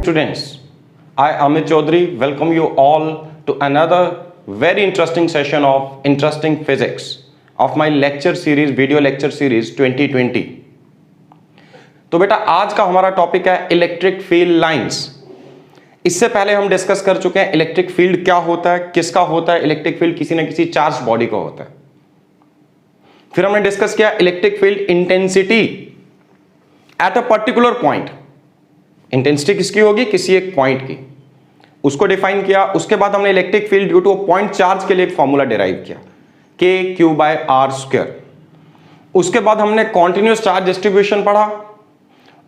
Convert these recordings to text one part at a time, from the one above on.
students, I Amit Chaudhary welcome you all to another very interesting session of interesting physics of my lecture series, video lecture series 2020। तो बेटा आज का हमारा topic है electric field lines. इससे पहले हम डिस्कस कर चुके हैं इलेक्ट्रिक फील्ड क्या होता है, किसका होता है। इलेक्ट्रिक फील्ड किसी न किसी चार्ज बॉडी का होता है। फिर हमने डिस्कस किया electric field intensity at a particular point. Intensity किसकी होगी? किसी एक पॉइंट की, उसको डिफाइन किया। उसके बाद हमने electric field due two point charge के लिए एक फॉर्मूला डिराइव किया, के क्यू बाय आर स्क्वायर। उसके बाद हमने कॉन्टिन्यूस चार्ज डिस्ट्रीब्यूशन पढ़ा।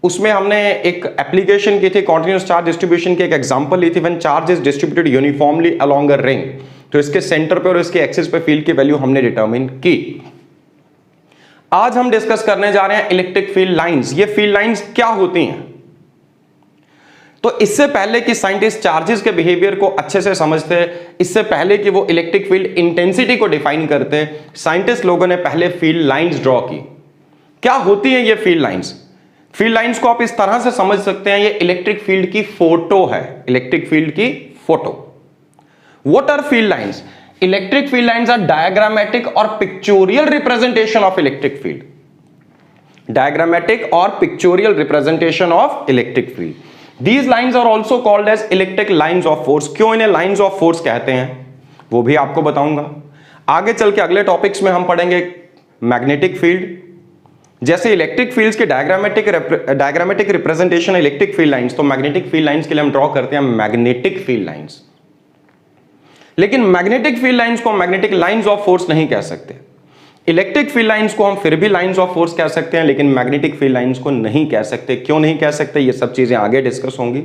उसमें हमने एक एप्लीकेशन की थी, कॉन्टिन्यूस चार्ज डिस्ट्रीब्यूशन की एक एग्जांपल ली थी। When charge is distributed uniformly along a ring, तो इसके सेंटर पे और इसके एक्सिस पे फील्ड की वैल्यू हमने डिटरमिन की। आज हम डिस्कस करने जा रहे हैं इलेक्ट्रिक फील्ड लाइंस। ये फील्ड लाइंस क्या होती हैं? तो इससे पहले कि साइंटिस्ट चार्जेस के बिहेवियर को अच्छे से समझते, इससे पहले कि वो इलेक्ट्रिक फील्ड इंटेंसिटी को डिफाइन करते, साइंटिस्ट लोगों ने पहले फील्ड लाइंस ड्रॉ की। क्या होती हैं ये फील्ड लाइंस? फील्ड लाइंस को आप इस तरह से समझ सकते हैं, ये इलेक्ट्रिक फील्ड की फोटो है। इलेक्ट्रिक फील्ड की photo. What are field lines? Electric field lines are diagrammatic और pictorial representation of electric field. Diagrammatic और pictorial representation of electric field. These lines are also called as electric lines of force। क्यों इन्हें lines of force कहते हैं वो भी आपको बताऊंगा। आगे चल के अगले टॉपिक्स में हम पढ़ेंगे मैग्नेटिक फील्ड। जैसे इलेक्ट्रिक फील्ड्स के diagrammatic representation electric field lines, तो मैग्नेटिक फील्ड लाइंस के लिए हम ड्रॉ करते हैं मैग्नेटिक फील्ड लाइंस। लेकिन मैग्नेटिक फील्ड लाइंस को मैग्नेटिक लाइंस ऑफ फोर्स नहीं कह सकते। इलेक्ट्रिक फील्ड लाइंस को हम फिर भी लाइंस ऑफ फोर्स कह सकते हैं, लेकिन मैग्नेटिक फील्ड लाइंस को नहीं कह सकते। क्यों नहीं कह सकते? ये सब चीजें आगे डिस्कस होंगी।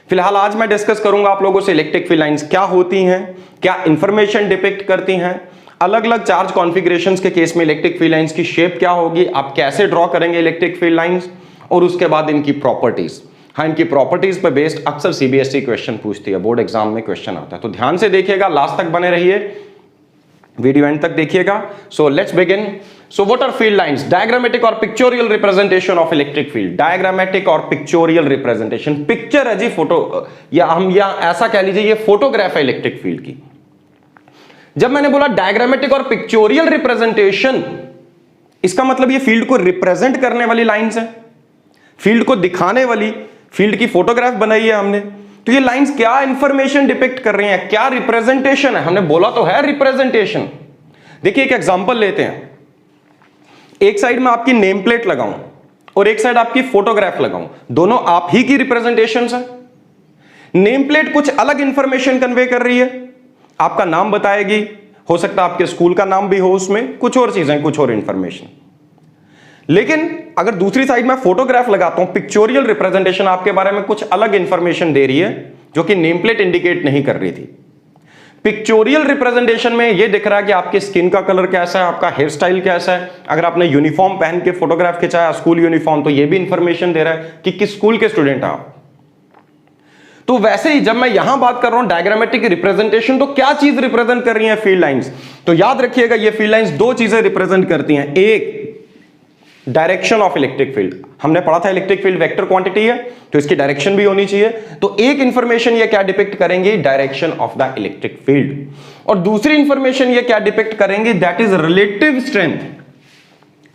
फिलहाल आज मैं डिस्कस करूंगा आप लोगों से इलेक्ट्रिक फील्ड लाइंस क्या होती हैं, क्या इंफॉर्मेशन डिपिक्ट करती हैं, अलग अलग चार्ज कॉन्फ़िगरेशंस के केस में इलेक्ट्रिक फील्ड लाइंस की शेप क्या होगी, आप कैसे ड्रॉ करेंगे इलेक्ट्रिक फील्ड लाइंस, और उसके बाद इनकी प्रॉपर्टीज। हाँ, इनकी प्रॉपर्टीज पे बेस्ड अक्सर सीबीएसई क्वेश्चन पूछती है, बोर्ड एग्जाम में क्वेश्चन आता है। तो ध्यान से देखिएगा, लास्ट तक बने रहिए, वीडियो एंड तक देखिएगा। So let's begin. So what are field lines? Diagrammatic और pictorial representation of electric field. Diagrammatic और पिक्चोरियल रिप्रेजेंटेशन, पिक्चर है जी, फोटो, या हम या ऐसा कह लीजिए ये फोटोग्राफ है इलेक्ट्रिक फील्ड की। जब मैंने बोला डायग्रामेटिक और पिक्चोरियल रिप्रेजेंटेशन, इसका मतलब ये फील्ड को रिप्रेजेंट करने वाली लाइंस है, फील्ड को दिखाने वाली, फील्ड की फोटोग्राफ बनाई है हमने। तो ये लाइंस क्या इंफॉर्मेशन डिपिक्ट कर रही हैं, क्या रिप्रेजेंटेशन है? हमने बोला तो है रिप्रेजेंटेशन। देखिए एक एग्जांपल लेते हैं। एक साइड में आपकी नेम प्लेट लगाऊं और एक साइड आपकी फोटोग्राफ लगाऊं, दोनों आप ही की रिप्रेजेंटेशंस है। नेम प्लेट कुछ अलग इंफॉर्मेशन कन्वे कर रही है, आपका नाम बताएगी, हो सकता है आपके स्कूल का नाम भी हो उसमें, कुछ और चीजें, कुछ और इंफॉर्मेशन। लेकिन अगर दूसरी साइड में फोटोग्राफ लगाता हूं, पिक्चोरियल रिप्रेजेंटेशन आपके बारे में कुछ अलग इंफॉर्मेशन दे रही है जो कि नेम प्लेट इंडिकेट नहीं कर रही थी। पिक्चोरियल रिप्रेजेंटेशन में यह दिख रहा है कि आपकी स्किन का कलर कैसा है, आपका हेयर स्टाइल कैसा है। अगर आपने यूनिफॉर्म पहन के फोटोग्राफ खिंचाया, स्कूल यूनिफॉर्म, तो यह भी इंफॉर्मेशन दे रहा है कि किस स्कूल के स्टूडेंट हैं आप। तो वैसे ही जब मैं यहां बात कर रहा हूं डायग्रामेटिक रिप्रेजेंटेशन, तो क्या चीज रिप्रेजेंट कर रही है फील्ड लाइंस? तो याद रखिएगा ये फील्ड लाइंस दो चीजें रिप्रेजेंट करती हैं। एक, डायरेक्शन ऑफ इलेक्ट्रिक फील्ड। हमने पढ़ा था इलेक्ट्रिक फील्ड वेक्टर क्वांटिटी है, तो इसकी डायरेक्शन भी होनी चाहिए। तो एक इंफॉर्मेशन ये क्या डिपिक्ट करेंगे? Direction of the electric field. और दूसरी इंफॉर्मेशन ये क्या डिपिक्ट करेंगे? That is relative strength.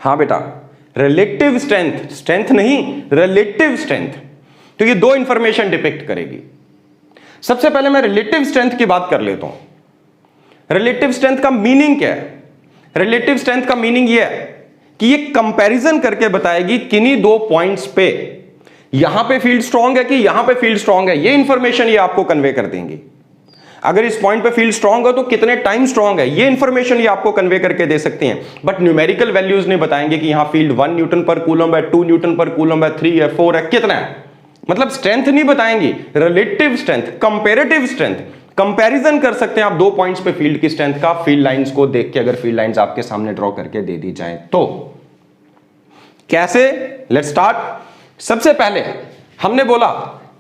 हां बेटा, रिलेटिव स्ट्रेंथ, स्ट्रेंथ नहीं, रिलेटिव स्ट्रेंथ। तो ये दो इंफॉर्मेशन डिपिक्ट करेगी। सबसे पहले मैं रिलेटिव स्ट्रेंथ की बात कर लेता हूं। रिलेटिव स्ट्रेंथ का मीनिंग क्या है? रिलेटिव स्ट्रेंथ का मीनिंग यह है कि ये कंपैरिजन करके बताएगी किन्हीं दो पॉइंट्स पे यहां पे फील्ड स्ट्रांग है कि यहां पे फील्ड स्ट्रांग है। ये इंफॉर्मेशन ये आपको कन्वे कर देंगी। अगर इस पॉइंट पे फील्ड स्ट्रांग है तो कितने टाइम स्ट्रांग है, ये इंफॉर्मेशन ये आपको कन्वे करके दे सकती हैं। बट न्यूमेरिकल वैल्यूज नहीं बताएंगे कि यहां फील्ड 1 न्यूटन पर कूलम है, 2 न्यूटन पर कूलम है, 3 है, 4 है, कितना है, मतलब स्ट्रेंथ नहीं बताएंगी। Relative strength, comparative strength, comparison कर सकते हैं आप दो पॉइंट्स पे फील्ड की स्ट्रेंथ का, फील्ड लाइंस को देख के। अगर फील्ड लाइंस आपके सामने ड्रॉ करके दे दी जाए तो कैसे? Let's start. सबसे पहले हमने बोला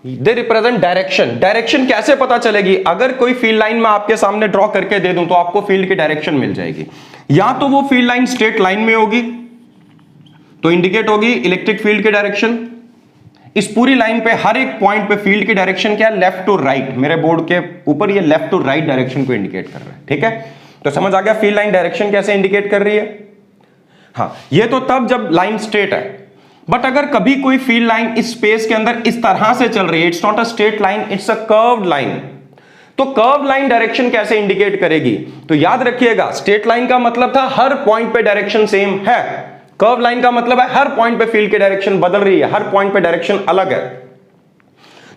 दे रिप्रेजेंट डायरेक्शन। डायरेक्शन कैसे पता चलेगी? अगर कोई फील्ड लाइन में आपके सामने ड्रॉ करके दे दूं तो आपको फील्ड की डायरेक्शन मिल जाएगी। या तो वो फील्ड लाइन स्ट्रेट लाइन में होगी तो इंडिकेट होगी इलेक्ट्रिक फील्ड की डायरेक्शन, इस पूरी लाइन पे हर एक पॉइंट पे फील्ड की डायरेक्शन क्या है, लेफ्ट टू राइट। मेरे बोर्ड के ऊपर ये लेफ्ट टू राइट डायरेक्शन को इंडिकेट कर रहा है, ठीक है। तो समझ आ गया फील्ड लाइन डायरेक्शन कैसे इंडिकेट कर रही है। हाँ, ये तो तब जब लाइन स्ट्रेट है, बट अगर कभी कोई फील्ड लाइन इस स्पेस के अंदर इस तरह से चल रही है, it's not a straight line, it's a curved line, तो कर्व लाइन डायरेक्शन कैसे इंडिकेट करेगी। तो याद रखिएगा, स्ट्रेट लाइन का मतलब था हर पॉइंट पे डायरेक्शन सेम है, कर्व लाइन का मतलब है हर पॉइंट पे फील्ड की डायरेक्शन बदल रही है, हर पॉइंट पे डायरेक्शन अलग है।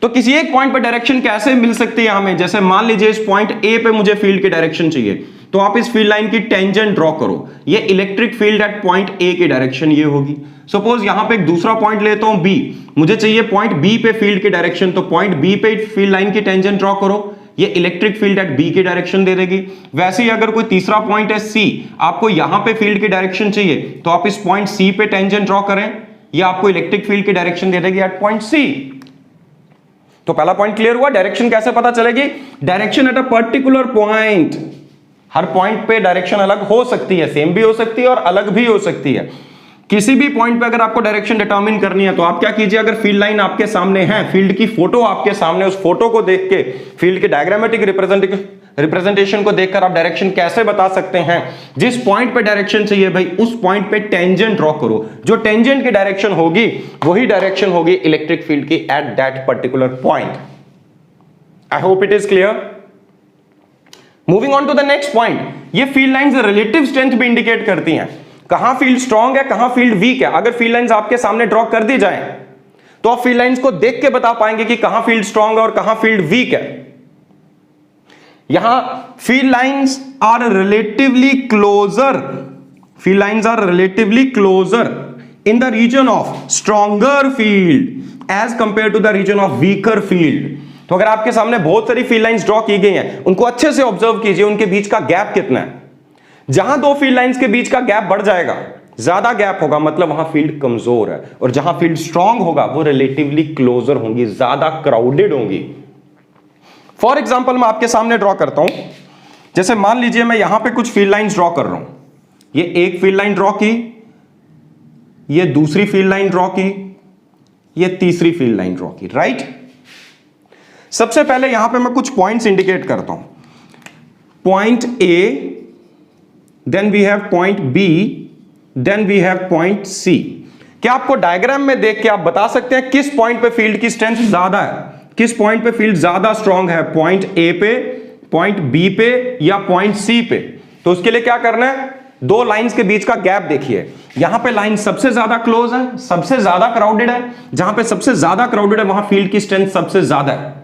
तो किसी एक पॉइंट पे डायरेक्शन कैसे मिल सकती है हमें, जैसे मान लीजिए इस पॉइंट ए पे मुझे फील्ड की डायरेक्शन चाहिए, तो आप इस फील्ड लाइन की टेंजेंट ड्रॉ करो, ये electric field eight point A की डायरेक्शन ये होगी। सपोज यहां पे एक दूसरा पॉइंट लेता हूं बी, मुझे चाहिए पॉइंट बी पे फील्ड की डायरेक्शन, तो पॉइंट बी पे फील्ड लाइन की टेंजेंट ड्रॉ करो, ये इलेक्ट्रिक फील्ड एट बी की डायरेक्शन दे देगी। वैसे ही अगर कोई तीसरा पॉइंट है सी, आपको यहां पे फील्ड की डायरेक्शन चाहिए, तो आप इस पॉइंट सी पे टेंजेंट ड्रॉ करें, ये आपको इलेक्ट्रिक फील्ड की डायरेक्शन दे देगी एट पॉइंट सी। तो पहला पॉइंट क्लियर हुआ। डायरेक्शन कैसे पता चलेगी, direction at a particular point. Her point पे डायरेक्शन अलग हो सकती है, सेम भी हो सकती है और अलग भी हो सकती है। किसी भी पॉइंट पे अगर आपको डायरेक्शन डिटरमिन करनी है, तो आप क्या कीजिए, अगर फील्ड लाइन आपके सामने है, फील्ड की फोटो आपके सामने, उस फोटो को देख के, फील्ड के डायग्रामेटिक रिप्रेजेंटेशन को देखकर आप डायरेक्शन कैसे बता सकते हैं। जिस पॉइंट पे डायरेक्शन चाहिए भाई, उस पॉइंट पे टेंजेंट ड्रॉ करो, जो टेंजेंट की डायरेक्शन होगी वही डायरेक्शन होगी इलेक्ट्रिक फील्ड की at that particular point. I hope it is clear. Moving on to the next point, ये फील्ड लाइंस रिलेटिव स्ट्रेंथ भी इंडिकेट करती हैं, कहां फील्ड स्ट्रांग है, कहां फील्ड वीक है। अगर फील्ड लाइंस आपके सामने ड्रॉ कर दी जाए, तो आप फील्ड लाइंस को देख के बता पाएंगे कि कहां फील्ड स्ट्रांग है और कहां फील्ड वीक है। यहां field lines are relatively closer, field lines are relatively closer in the region of stronger field as compare to the region of weaker field. तो अगर आपके सामने बहुत सारी फील्ड लाइंस ड्रॉ की गई हैं, उनको अच्छे से ऑब्जर्व कीजिए, उनके बीच का गैप कितना है। जहां दो फील्ड लाइंस के बीच का गैप बढ़ जाएगा, ज्यादा गैप होगा, मतलब वहां फील्ड कमजोर है, और जहां फील्ड स्ट्रांग होगा वो रिलेटिवली क्लोजर होंगी, ज्यादा क्राउडेड होंगी। फॉर एग्जांपल मैं आपके सामने ड्रॉ करता हूं, जैसे मान लीजिए मैं यहां पे कुछ फील्ड लाइंस ड्रॉ कर रहा हूं, ये एक फील्ड लाइन ड्रॉ की, ये दूसरी फील्ड लाइन ड्रॉ की, ये तीसरी फील्ड लाइन ड्रॉ की, राइट। सबसे पहले यहां पे मैं कुछ पॉइंट्स इंडिकेट करता हूं, point A, then we have point B, then we have point C. क्या आपको डायग्राम में देख के आप बता सकते हैं किस पॉइंट पे फील्ड की स्ट्रेंथ ज्यादा है, किस पॉइंट पे फील्ड ज्यादा स्ट्रांग है, पॉइंट ए पे, पॉइंट बी पे या पॉइंट सी पे। तो उसके लिए क्या करना है, दो लाइंस के बीच का गैप देखिए, यहां पे लाइन सबसे ज्यादा क्लोज है, सबसे ज्यादा क्राउडेड है, जहां पे सबसे ज्यादा क्राउडेड है वहां फील्ड की स्ट्रेंथ सबसे ज्यादा है।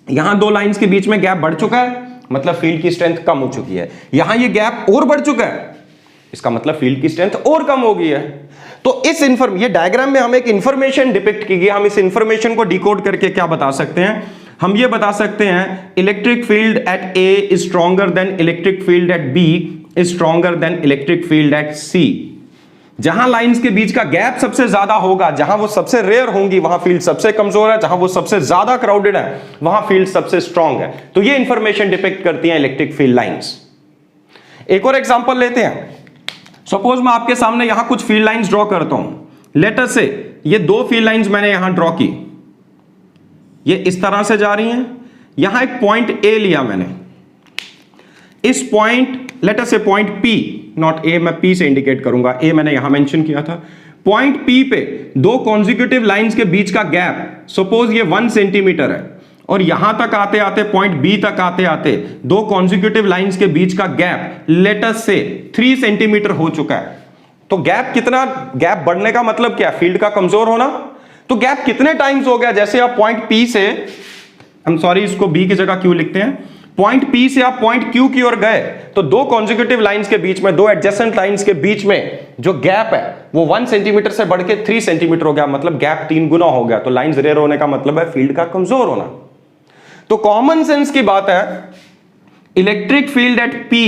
यहां दो लाइंस के बीच में गैप बढ़ चुका है, मतलब फील्ड की स्ट्रेंथ कम हो चुकी है। यहां ये गैप और बढ़ चुका है, इसका मतलब फील्ड की स्ट्रेंथ और कम हो गई है। तो इस ये डायग्राम में हम एक इंफॉर्मेशन डिपिक्ट की गई, हम इस इंफॉर्मेशन को डिकोड करके क्या बता सकते हैं, हम ये बता सकते हैं electric field at A is stronger than electric field at B is stronger than electric field at C. जहां लाइंस के बीच का गैप सबसे ज्यादा होगा, जहां वो सबसे रेयर होंगी, वहां फील्ड सबसे कमजोर है, जहां वो सबसे ज्यादा क्राउडेड है वहां फील्ड सबसे स्ट्रांग है। तो ये इंफॉर्मेशन डिपिक्ट करती हैं इलेक्ट्रिक फील्ड लाइंस। एक और एग्जांपल लेते हैं, सपोज मैं आपके सामने यहां कुछ फील्ड लाइंस ड्रॉ करता हूं। लेट अस से ये दो फील्ड लाइंस मैंने यहां ड्रॉ की, ये इस तरह से जा रही हैं। यहां एक पॉइंट ए लिया मैंने, इस पॉइंट लेट अस से पॉइंट पी, नॉट ए, मैं पी से इंडिकेट करूंगा, ए मैंने यहां मेंशन किया था। पॉइंट पी पे दो कॉन्जिक्यूटिव लाइंस के बीच का गैप सपोज ये 1 सेंटीमीटर है, और यहां तक आते आते पॉइंट बी तक आते आते दो कॉन्जिक्यूटिव लाइंस के बीच का गैप लेट अस से 3 सेंटीमीटर हो चुका है। तो गैप कितना, गैप बढ़ने का मतलब क्या, फील्ड का कमजोर होना। तो गैप कितने टाइम्स हो गया, जैसे आप पॉइंट पी से, हम सॉरी इसको बी की जगह क्यू लिखते हैं, पॉइंट पी से आप पॉइंट क्यू की ओर गए, तो दो कॉन्जिक्यूटिव लाइंस के बीच में, दो एडजेसेंट लाइंस के बीच में जो गैप है वो 1 सेंटीमीटर से बढ़ के 3 सेंटीमीटर हो गया, मतलब गैप 3 गुना हो गया। तो लाइंस रेयर होने का मतलब है फील्ड का कमजोर होना। तो कॉमन सेंस की बात है, electric field eight P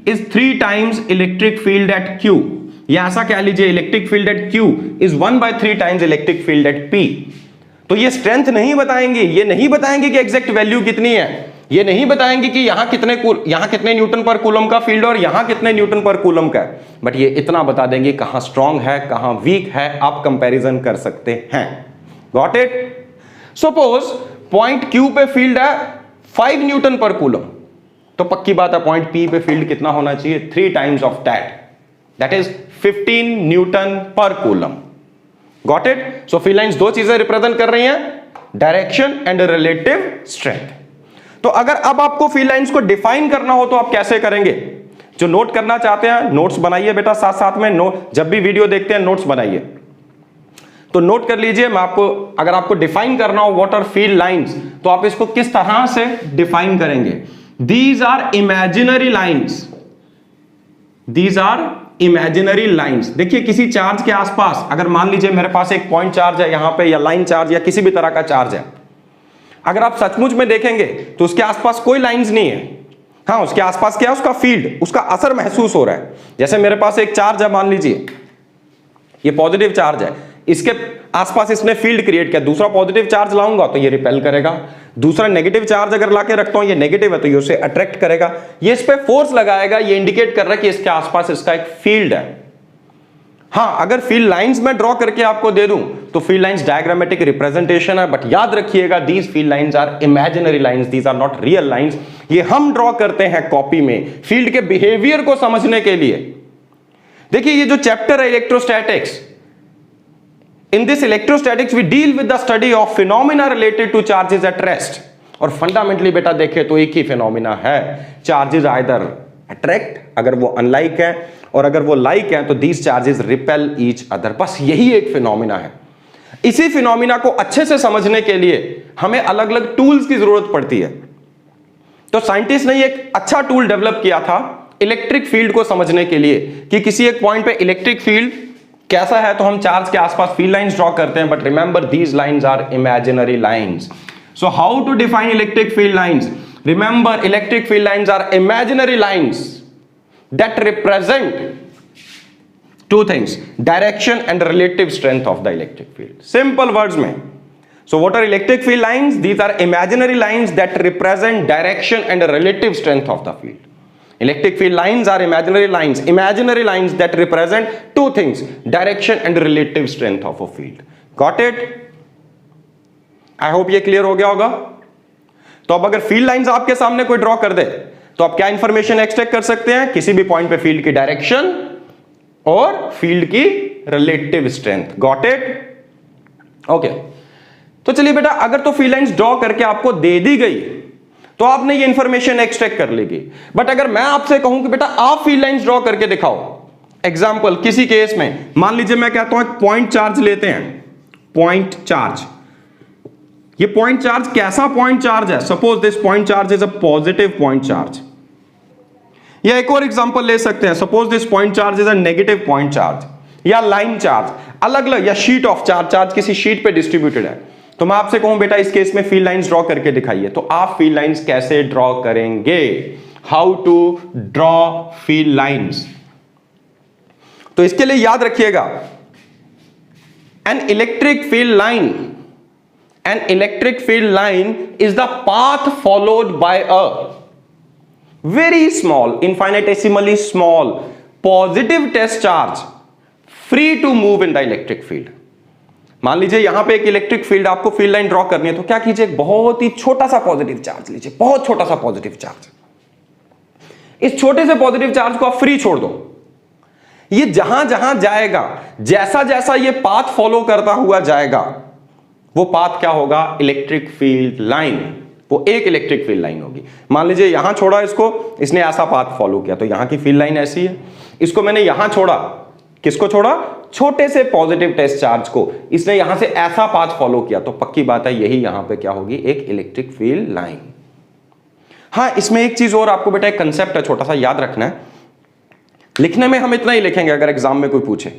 is 3 times electric field eight Q, या ऐसा कह लीजिए electric field eight Q is 1/3 times electric field eight P. तो ये स्ट्रेंथ नहीं बताएंगे, ये नहीं बताएंगे कि एग्जैक्ट वैल्यू कितनी है, ये नहीं बताएंगे कि यहां कितने न्यूटन पर कूलम का फील्ड और यहां कितने न्यूटन पर कूलम का है, बट ये इतना बता देंगे कहां स्ट्रांग है कहां वीक है, आप कंपैरिजन कर सकते हैं। Got it? Suppose point Q पे फील्ड है 5 न्यूटन पर कूलम, तो पक्की बात है पॉइंट P पे फील्ड कितना होना चाहिए? 3 times of that is 15 newton per coulomb. Got it? So field lines दो चीजें रिप्रेजेंट कर रही हैं, डायरेक्शन एंड रिलेटिव स्ट्रेंथ। तो अगर अब आपको फील्ड लाइंस को डिफाइन करना हो तो आप कैसे करेंगे? जो नोट करना चाहते हैं नोट्स बनाइए बेटा, साथ साथ में जब भी वीडियो देखते हैं नोट्स बनाइए। तो नोट कर लीजिए, मैं आपको अगर आपको डिफाइन करना हो व्हाट आर फील्ड लाइंस, तो आप इसको किस तरह से डिफाइन करेंगे? These are imaginary lines, these are imaginary lines. देखिए किसी चार्ज के आसपास अगर मान लीजिए मेरे पास एक पॉइंट चार्ज है यहां पे, या लाइन चार्ज या किसी भी तरह का चार्ज है, अगर आप सचमुच में देखेंगे तो उसके आसपास कोई लाइंस नहीं है। हाँ, उसके आसपास क्या है? उसका फील्ड, उसका असर महसूस हो रहा है। जैसे मेरे पास एक चार्ज है, मान लीजिए ये पॉजिटिव चार्ज है, इसके आसपास इसने फील्ड क्रिएट किया, दूसरा पॉजिटिव चार्ज लाऊंगा तो ये रिपेल करेगा, दूसरा नेगेटिव चार्ज अगर लाके रखता हूं ये नेगेटिव है तो ये उसे अट्रैक्ट करेगा, ये इस पे फोर्स लगाएगा, ये इंडिकेट कर रहा है कि इसके आसपास इसका एक फील्ड है। हाँ, अगर फील्ड लाइंस में ड्रॉ करके आपको दे दूं तो फील्ड लाइंस डायग्रामेटिक रिप्रेजेंटेशन है, बट याद रखिएगा these field lines are imaginary lines, these are not real lines. ये हम ड्रॉ करते हैं कॉपी में फील्ड के बिहेवियर को समझने के लिए। देखिए ये जो चैप्टर है electrostatics, in this electrostatics we deal with the study of phenomena related to charges at rest, और फंडामेंटली बेटा देखे तो एक ही फिनोमिना है, चार्जेस आइदर अट्रैक्ट अगर वो अनलाइक है, और अगर वो लाइक है तो these charges repel each other. बस यही एक फिनोमिना है। इसी फिनोमिना को अच्छे से समझने के लिए हमें अलग अलग टूल्स की जरूरत पड़ती है। तो साइंटिस्ट ने एक अच्छा टूल डेवलप किया था इलेक्ट्रिक फील्ड को समझने के लिए, कि किसी एक पॉइंट पे इलेक्ट्रिक फील्ड कैसा है तो हम चार्ज के आसपास फील्ड लाइंस ड्रॉ करते हैं, but remember these lines are imaginary lines. So how to define electric field lines? Remember electric field lines are imaginary lines that represent two things, direction and relative strength of the electric field. Simple words में, so what are electric field lines? These are imaginary lines that represent direction and relative strength of the field. Electric field lines are imaginary lines that represent two things, direction and relative strength of a field. Got it? I hope ये clear हो गया होगा। तो अब अगर field lines आपके सामने कोई ड्रॉ कर दे तो आप क्या इंफॉर्मेशन एक्सट्रैक्ट कर सकते हैं? किसी भी पॉइंट पे फील्ड की डायरेक्शन और फील्ड की relative strength. Got it? Okay, तो चलिए बेटा, अगर तो फील्ड लाइंस ड्रॉ करके आपको दे दी गई तो आपने ये इंफॉर्मेशन एक्सट्रैक्ट कर लेगी। बट अगर मैं आपसे कहूं कि बेटा आप फील्ड लाइंस ड्रॉ करके दिखाओ, एग्जांपल किसी केस में मान लीजिए मैं कहता हूं एक पॉइंट चार्ज लेते हैं, पॉइंट चार्ज। ये पॉइंट चार्ज कैसा पॉइंट चार्ज है? Suppose this point charge is a positive point charge. या एक और एग्जांपल ले सकते हैं, suppose this point charge is a negative point charge या लाइन चार्ज, अलग अलग, या शीट ऑफ चार्ज, चार्ज किसी शीट पे डिस्ट्रीब्यूटेड है। तो मैं आपसे कहूं बेटा इस केस में फील्ड लाइंस ड्रॉ करके दिखाइए, तो आप फील्ड लाइंस कैसे ड्रॉ करेंगे? How to draw field lines? तो इसके लिए याद रखिएगा, an electric field line is the path followed by a very small, infinitesimally small positive test charge free to move in the electric field. मान लीजिए यहां पे एक इलेक्ट्रिक फील्ड, आपको फील्ड लाइन ड्रॉ करनी है, तो क्या कीजिए, एक बहुत ही छोटा सा पॉजिटिव चार्ज लीजिए, बहुत छोटा सा पॉजिटिव चार्ज। इस छोटे से पॉजिटिव चार्ज को आप फ्री छोड़ दो, ये जहां जहां जाएगा, जैसा जैसा ये पाथ फॉलो करता हुआ जाएगा, वो पाथ क्या होगा? Electric field line. वो एक इलेक्ट्रिक फील्ड लाइन होगी। मान लीजिए यहां छोड़ा इसको, इसने ऐसा पाथ फॉलो किया, तो यहां की फील्ड लाइन ऐसी है। इसको मैंने यहां छोड़ा, किसको छोड़ा? छोटे से पॉजिटिव टेस्ट चार्ज को, इसने यहां से ऐसा पाथ फॉलो किया, तो पक्की बात है यही यहां पे क्या होगी? एक इलेक्ट्रिक फील्ड लाइन। हां, इसमें एक चीज और आपको बेटा एक कंसेप्ट है छोटा सा याद रखना है। लिखने में हम इतना ही लिखेंगे अगर एग्जाम में कोई पूछे,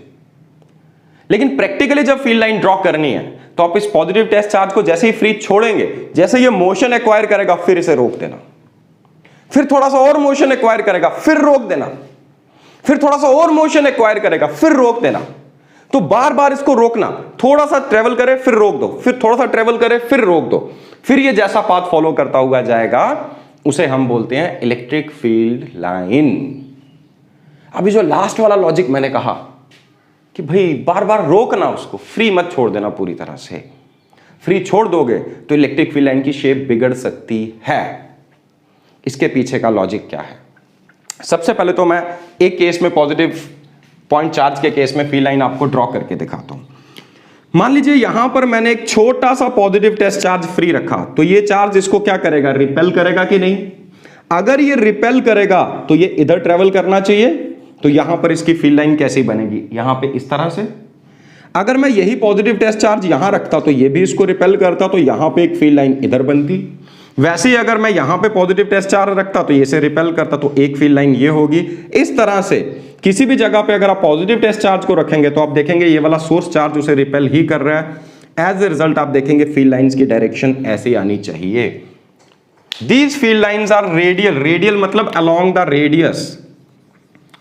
लेकिन प्रैक्टिकली जब फील्ड लाइन ड्रॉ करनी है तो आप इस पॉजिटिव टेस्ट चार्ज को जैसे ही फ्री छोड़ेंगे, जैसे ये मोशन एक्वायर करेगा फिर इसे रोक देना, फिर थोड़ा सा और मोशन एक्वायर करेगा फिर रोक देना, फिर थोड़ा सा और मोशन एक्वायर करेगा फिर रोक देना। तो बार बार इसको रोकना, थोड़ा सा ट्रेवल करे फिर रोक दो, फिर थोड़ा सा ट्रेवल करे फिर रोक दो, फिर ये जैसा पाथ फॉलो करता हुआ जाएगा उसे हम बोलते हैं इलेक्ट्रिक फील्ड लाइन। अभी जो लास्ट वाला लॉजिक मैंने कहा कि भाई बार बार रोकना, उसको फ्री मत छोड़ देना पूरी तरह से, फ्री छोड़ दोगे तो इलेक्ट्रिक फील्ड लाइन की शेप बिगड़ सकती है। इसके पीछे का लॉजिक क्या है? सबसे पहले तो मैं एक केस में, पॉजिटिव पॉइंट चार्ज के केस में फील्ड लाइन आपको ड्रॉ करके दिखाता हूं। मान लीजिए यहां पर मैंने एक छोटा सा पॉजिटिव टेस्ट चार्ज फ्री रखा, तो ये चार्ज इसको क्या करेगा? रिपेल करेगा कि नहीं? अगर ये रिपेल करेगा तो ये इधर ट्रेवल करना चाहिए, तो यहां पर इसकी फील्ड लाइन कैसी बनेगी? यहां पे इस तरह से। अगर मैं यही पॉजिटिव टेस्ट चार्ज यहां रखता तो ये भी इसको रिपेल करता, तो यहां पे एक फील्ड लाइन इधर बनती। वैसे ही अगर मैं यहां पे पॉजिटिव टेस्ट चार्ज रखता तो ये से रिपेल करता, तो एक फील्ड लाइन ये होगी। इस तरह से किसी भी जगह पे अगर आप पॉजिटिव टेस्ट चार्ज को रखेंगे तो आप देखेंगे ये वाला सोर्स चार्ज उसे रिपेल ही कर रहा है। एज ए रिजल्ट आप देखेंगे फील्ड लाइंस की डायरेक्शन ऐसे आनी चाहिए। These field lines are radial, radial मतलब along the radius,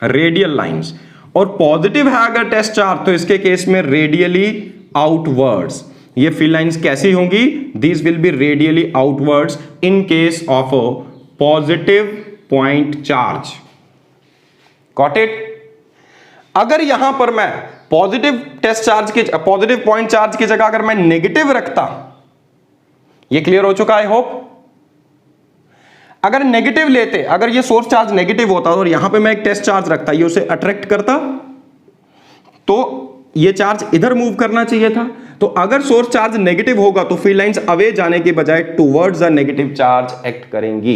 radial lines. और पॉजिटिव है अगर टेस्ट चार्ज तो इसके केस में रेडियली आउटवर्ड्स। ये फील्ड लाइंस कैसी होंगी? These will be radially outwards in case of a positive point charge. Got it? अगर यहां पर मैं पॉजिटिव टेस्ट चार्ज के, पॉजिटिव पॉइंट चार्ज की जगह अगर मैं नेगेटिव रखता, ये क्लियर हो चुका, आई होप। अगर नेगेटिव लेते, अगर ये सोर्स चार्ज नेगेटिव होता और यहां पे मैं एक टेस्ट चार्ज रखता, ये उसे अट्रैक्ट करता, तो ये चार्ज इधर मूव करना चाहिए था। तो अगर सोर्स चार्ज नेगेटिव होगा तो फील्ड लाइंस अवे जाने के बजाय towards the negative charge act करेंगी।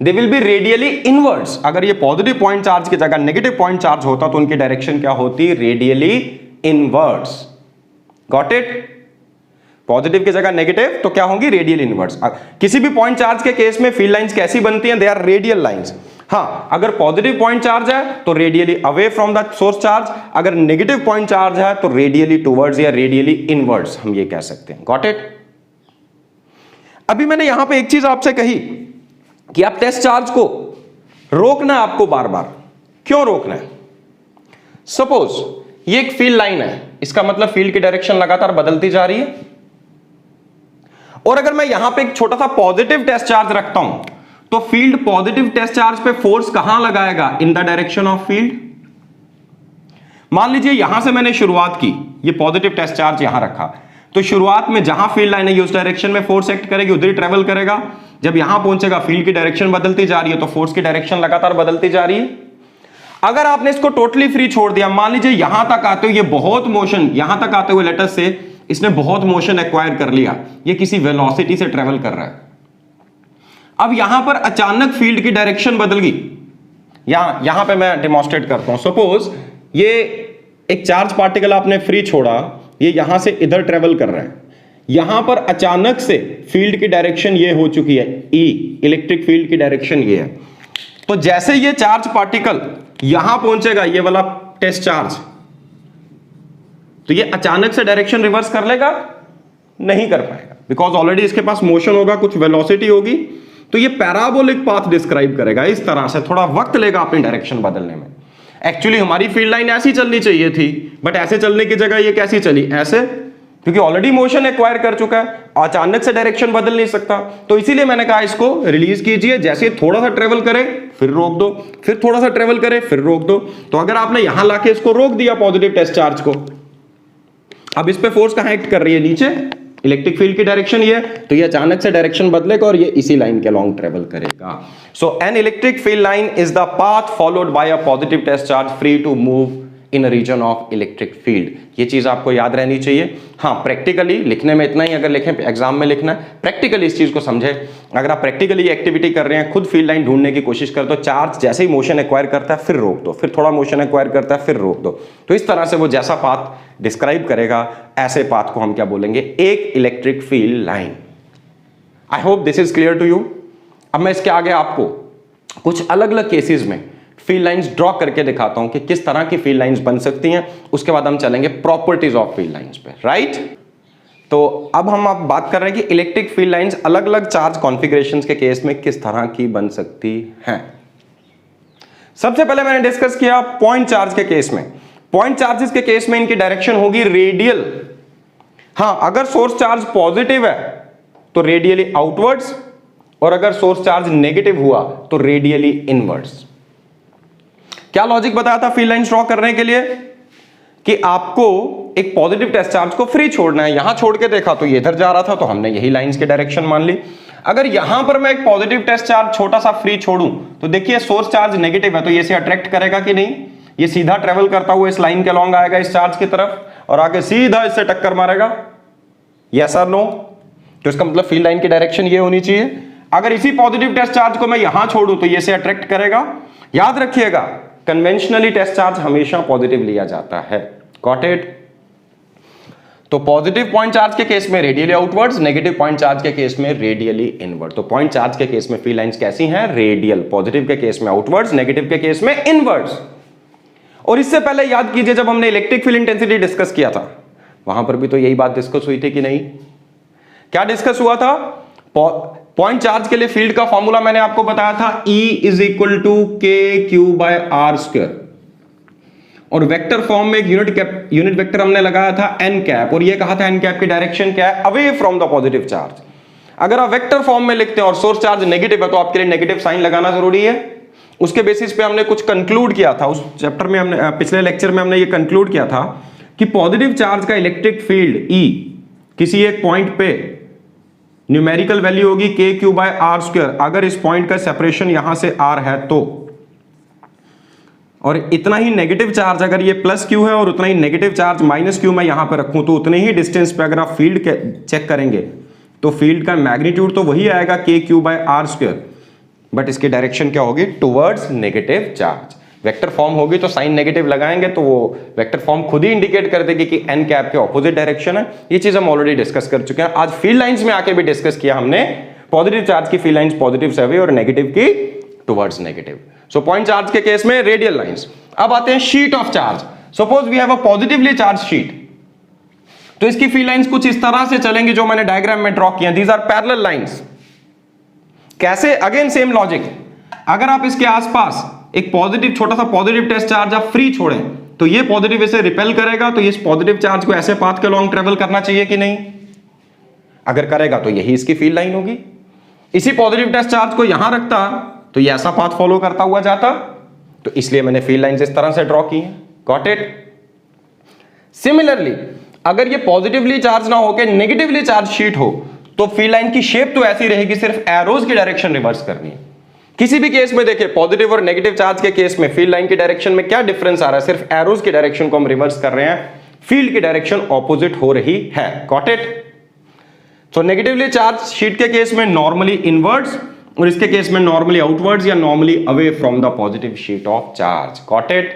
They will be radially inwards. अगर ये पॉजिटिव पॉइंट चार्ज की जगह नेगेटिव पॉइंट चार्ज होता तो उनकी डायरेक्शन क्या होती? Radially inwards. Got it? Positive की जगह नेगेटिव तो क्या होंगी? Radial inwards. किसी भी पॉइंट चार्ज के केस में फील्ड लाइंस कैसी बनती हैं? They are radial lines. हाँ, अगर पॉजिटिव पॉइंट चार्ज है तो radially away from the source charge, अगर नेगेटिव पॉइंट चार्ज है तो रेडियली टुवर्ड्स या रेडियली इनवर्ड्स, हम ये कह सकते हैं। Got it? अभी मैंने यहां पे एक चीज आपसे कही कि आप टेस्ट चार्ज को रोकना है आपको बार बार। क्यों रोकना है? सपोज ये एक फील्ड लाइन है, इसका मतलब फील्ड की डायरेक्शन लगातार बदलती जा रही है, और अगर मैं यहां पे एक छोटा सा पॉजिटिव टेस्ट चार्ज रखता हूं तो फील्ड पॉजिटिव टेस्ट चार्ज पे फोर्स कहां लगाएगा? In the direction of field. मान लीजिए यहां से मैंने शुरुआत की, ये पॉजिटिव टेस्ट चार्ज यहां रखा, तो शुरुआत में जहां फील्ड लाइन है ये उस डायरेक्शन में फोर्स एक्ट करेगी, उधर ही ट्रेवल करेगा। जब यहां पहुंचेगा फील्ड की डायरेक्शन बदलती जा रही है, तो फोर्स की डायरेक्शन लगातार बदलती जा रही है। अगर आपने इसको टोटली फ्री छोड़ दिया, मान लीजिए यहां तक आते हुए ये बहुत मोशन, यहां तक आते हुए लेटर से इसने बहुत मोशन एक्वायर कर लिया, ये किसी वेलोसिटी से ट्रेवल कर रहा है। अब यहां पर अचानक फील्ड की डायरेक्शन बदल गई। यहां पे मैं डेमोंस्ट्रेट करता हूं। सपोज ये एक चार्ज पार्टिकल आपने फ्री छोड़ा, ये यहां से इधर ट्रेवल कर रहा है, यहां पर अचानक से फील्ड की डायरेक्शन ये हो चुकी है ई, इलेक्ट्रिक फील्ड की डायरेक्शन ये है। तो जैसे ये चार्ज पार्टिकल यहां पहुंचेगा, ये वाला टेस्ट चार्ज, तो ये अचानक से डायरेक्शन रिवर्स कर लेगा? नहीं कर पाएगा, बिकॉज ऑलरेडी इसके पास मोशन होगा, कुछ वेलोसिटी होगी। तो ये पैराबोलिक पाथ डिस्क्राइब करेगा इस तरह से, थोड़ा वक्त लेगा अपनी डायरेक्शन बदलने में। एक्चुअली हमारी फील्ड लाइन ऐसी चलनी चाहिए थी, बट ऐसे चलने की जगह ये कैसी चली? ऐसे, क्योंकि ऑलरेडी मोशन एक्वायर कर चुका है, अचानक से डायरेक्शन बदल नहीं सकता। तो इसीलिए मैंने कहा इसको रिलीज कीजिए, जैसे थोड़ा सा ट्रेवल करे फिर रोक दो, फिर थोड़ा सा ट्रेवल करे फिर रोक दो। तो अगर आपने यहां लाके इसको रोक दिया पॉजिटिव टेस्ट चार्ज को, अब इस पे फोर्स कहां एक्ट कर रही है? नीचे, इलेक्ट्रिक फील्ड की डायरेक्शन ये है, तो ये अचानक से डायरेक्शन बदलेगा और ये इसी लाइन के लॉन्ग ट्रेवल करेगा। So an electric field line is the path followed by a positive test charge free to move in a region of electric field. ये चीज आपको याद रहनी चाहिए। हाँ, प्रैक्टिकली लिखने में इतना ही, अगर लिखें एग्जाम में लिखना है, प्रैक्टिकली इस चीज को समझे। अगर आप प्रैक्टिकली एक्टिविटी कर रहे हैं, खुद फील्ड लाइन ढूंढने की कोशिश कर, तो चार्ज जैसे ही मोशन एक्वायर करता है फिर रोक दो, फिर थोड़ा मोशन एक्वायर करता है फिर रोक दो। तो इस तरह से वो जैसा पाथ डिस्क्राइब करेगा, ऐसे पाथ को हम क्या बोलेंगे? एक electric field line. I hope this is clear to you. अब मैं इसके आगे आपको कुछ अलग अलग केसेस में फील्ड लाइंस ड्रॉ करके दिखाता हूं कि किस तरह की फील्ड लाइंस बन सकती हैं। उसके बाद हम चलेंगे प्रॉपर्टीज ऑफ फील्ड लाइंस पे, राइट? तो अब हम बात कर रहे हैं कि इलेक्ट्रिक फील्ड लाइंस अलग अलग चार्ज कॉन्फ़िगरेशंस के केस में किस तरह की बन सकती हैं। सबसे पहले मैंने डिस्कस किया पॉइंट चार्ज के केस में। पॉइंट चार्जेस के केस में इनकी डायरेक्शन होगी रेडियल। हां, अगर सोर्स चार्ज पॉजिटिव है तो रेडियली आउटवर्ड्स, और अगर सोर्स चार्ज नेगेटिव हुआ तो रेडियली इनवर्ड्स। क्या लॉजिक बताया था फील्ड लाइंस ड्रॉ करने के लिए? कि आपको एक पॉजिटिव टेस्ट चार्ज को फ्री छोड़ना है। यहां छोड़ के देखा तो ये इधर जा रहा था, तो हमने यही लाइंस की डायरेक्शन मान ली। अगर यहां पर मैं एक पॉजिटिव टेस्ट चार्ज छोटा सा फ्री छोड़ूं तो देखिए सोर्स चार्ज नेगेटिव है, तो ये इसे अट्रैक्ट करेगा कि नहीं? ये सीधा ट्रेवल करता हुआ इस लाइन के अलॉन्ग आएगा इस चार्ज की तरफ और आके सीधा इससे टक्कर मारेगा। यस और नो? तो इसका मतलब फील्ड लाइन की डायरेक्शन ये होनी चाहिए। अगर इसी पॉजिटिव टेस्ट चार्ज को मैं यहां छोड़ूं तो ये इसे अट्रैक्ट करेगा। याद रखिएगा, कन्वेंशनली टेस्ट चार्ज हमेशा पॉजिटिव लिया जाता है। Got it? तो पॉजिटिव पॉइंट चार्ज के केस में radially outwards, negative point charge के केस में रेडियली इनवर्ड। तो पॉइंट चार्ज के केस में फील्ड लाइंस कैसी हैं? रेडियल। पॉजिटिव के केस में आउटवर्ड्स, नेगेटिव के केस में इनवर्ड्स। और इससे पहले याद कीजिए जब हमने इलेक्ट्रिक फील्ड इंटेंसिटी डिस्कस किया था, वहां पर भी तो यही बात डिस्कस हुई थी कि नहीं? क्या डिस्कस हुआ था? पॉइंट चार्ज के लिए फील्ड का फॉर्मूला मैंने आपको बताया था, E is equal to KQ/R²। और वेक्टर फॉर्म में एक यूनिट वेक्टर हमने लगाया था n कैप, और ये कहा था n कैप की डायरेक्शन क्या है? Away from the positive charge. अगर आप वेक्टर फॉर्म में लिखते हैं और सोर्स चार्ज नेगेटिव है तो आपके लिए नेगेटिव साइन लगाना जरूरी है। उसके बेसिस पे हमने कुछ कंक्लूड किया था उस चैप्टर में, हमने पिछले लेक्चर में हमने ये कंक्लूड किया था कि पॉजिटिव चार्ज का इलेक्ट्रिक फील्ड E किसी एक पॉइंट पे न्यूमेरिकल वैल्यू होगी KQ/R²। अगर इस पॉइंट का सेपरेशन यहां से R है तो, और इतना ही नेगेटिव चार्ज अगर ये प्लस Q है और उतना ही नेगेटिव चार्ज माइनस Q मैं यहां पर रखूं तो उतने ही डिस्टेंस पे अगर आप फील्ड चेक करेंगे तो फील्ड का मैग्नीट्यूड तो वही आएगा KQ/R², बट इसकी डायरेक्शन क्या होगी? Towards negative charge. Vector form होगी तो साइन नेगेटिव लगाएंगे तो वो वेक्टर फॉर्म खुद ही इंडिकेट कर देगी कि n कैप के ऑपोजिट डायरेक्शन है। ये चीज हम ऑलरेडी डिस्कस कर चुके हैं। आज फील्ड लाइंस में आके भी डिस्कस किया हमने, पॉजिटिव चार्ज की फील्ड लाइंस पॉजिटिव से अवे और नेगेटिव की towards negative. So point charge के केस में रेडियल लाइंस। अब आते हैं sheet of charge. Suppose we have a positively charged sheet, तो इसकी फील्ड लाइंस कुछ इस तरह से चलेंगी जो मैंने डायग्राम में ड्रॉ किया। These are parallel lines. कैसे? Again same logic. अगर आप इसके आसपास एक पॉजिटिव, छोटा सा पॉजिटिव टेस्ट चार्ज आप फ्री छोड़ें तो ये पॉजिटिव इसे रिपेल करेगा, तो इस पॉजिटिव चार्ज को ऐसे पाथ के लॉन्ग ट्रेवल करना चाहिए कि नहीं? अगर करेगा तो यही इसकी फील्ड लाइन होगी। इसी पॉजिटिव टेस्ट चार्ज को यहां रखता तो ये ऐसा पाथ फॉलो करता हुआ जाता, तो इसलिए मैंने फील्ड लाइंस इस तरह से ड्रॉ की है। Got it? सिमिलरली अगर ये पॉजिटिवली चार्ज ना होकर नेगेटिवली चार्ज शीट हो तो फील्ड लाइन की शेप तो ऐसी रहेगी, सिर्फ एरोज की डायरेक्शन रिवर्स करनी है। किसी भी केस में देखिए, पॉजिटिव और नेगेटिव चार्ज के केस में फील्ड लाइन की डायरेक्शन में क्या डिफरेंस आ रहा है? सिर्फ एरोज की डायरेक्शन को हम रिवर्स कर रहे हैं, फील्ड की डायरेक्शन ऑपोजिट हो रही है। Got it? तो नेगेटिवली चार्ज शीट के केस में नॉर्मली इनवर्ड्स और इसके केस में नॉर्मली आउटवर्ड्स या normally away from the positive sheet of charge. Got it?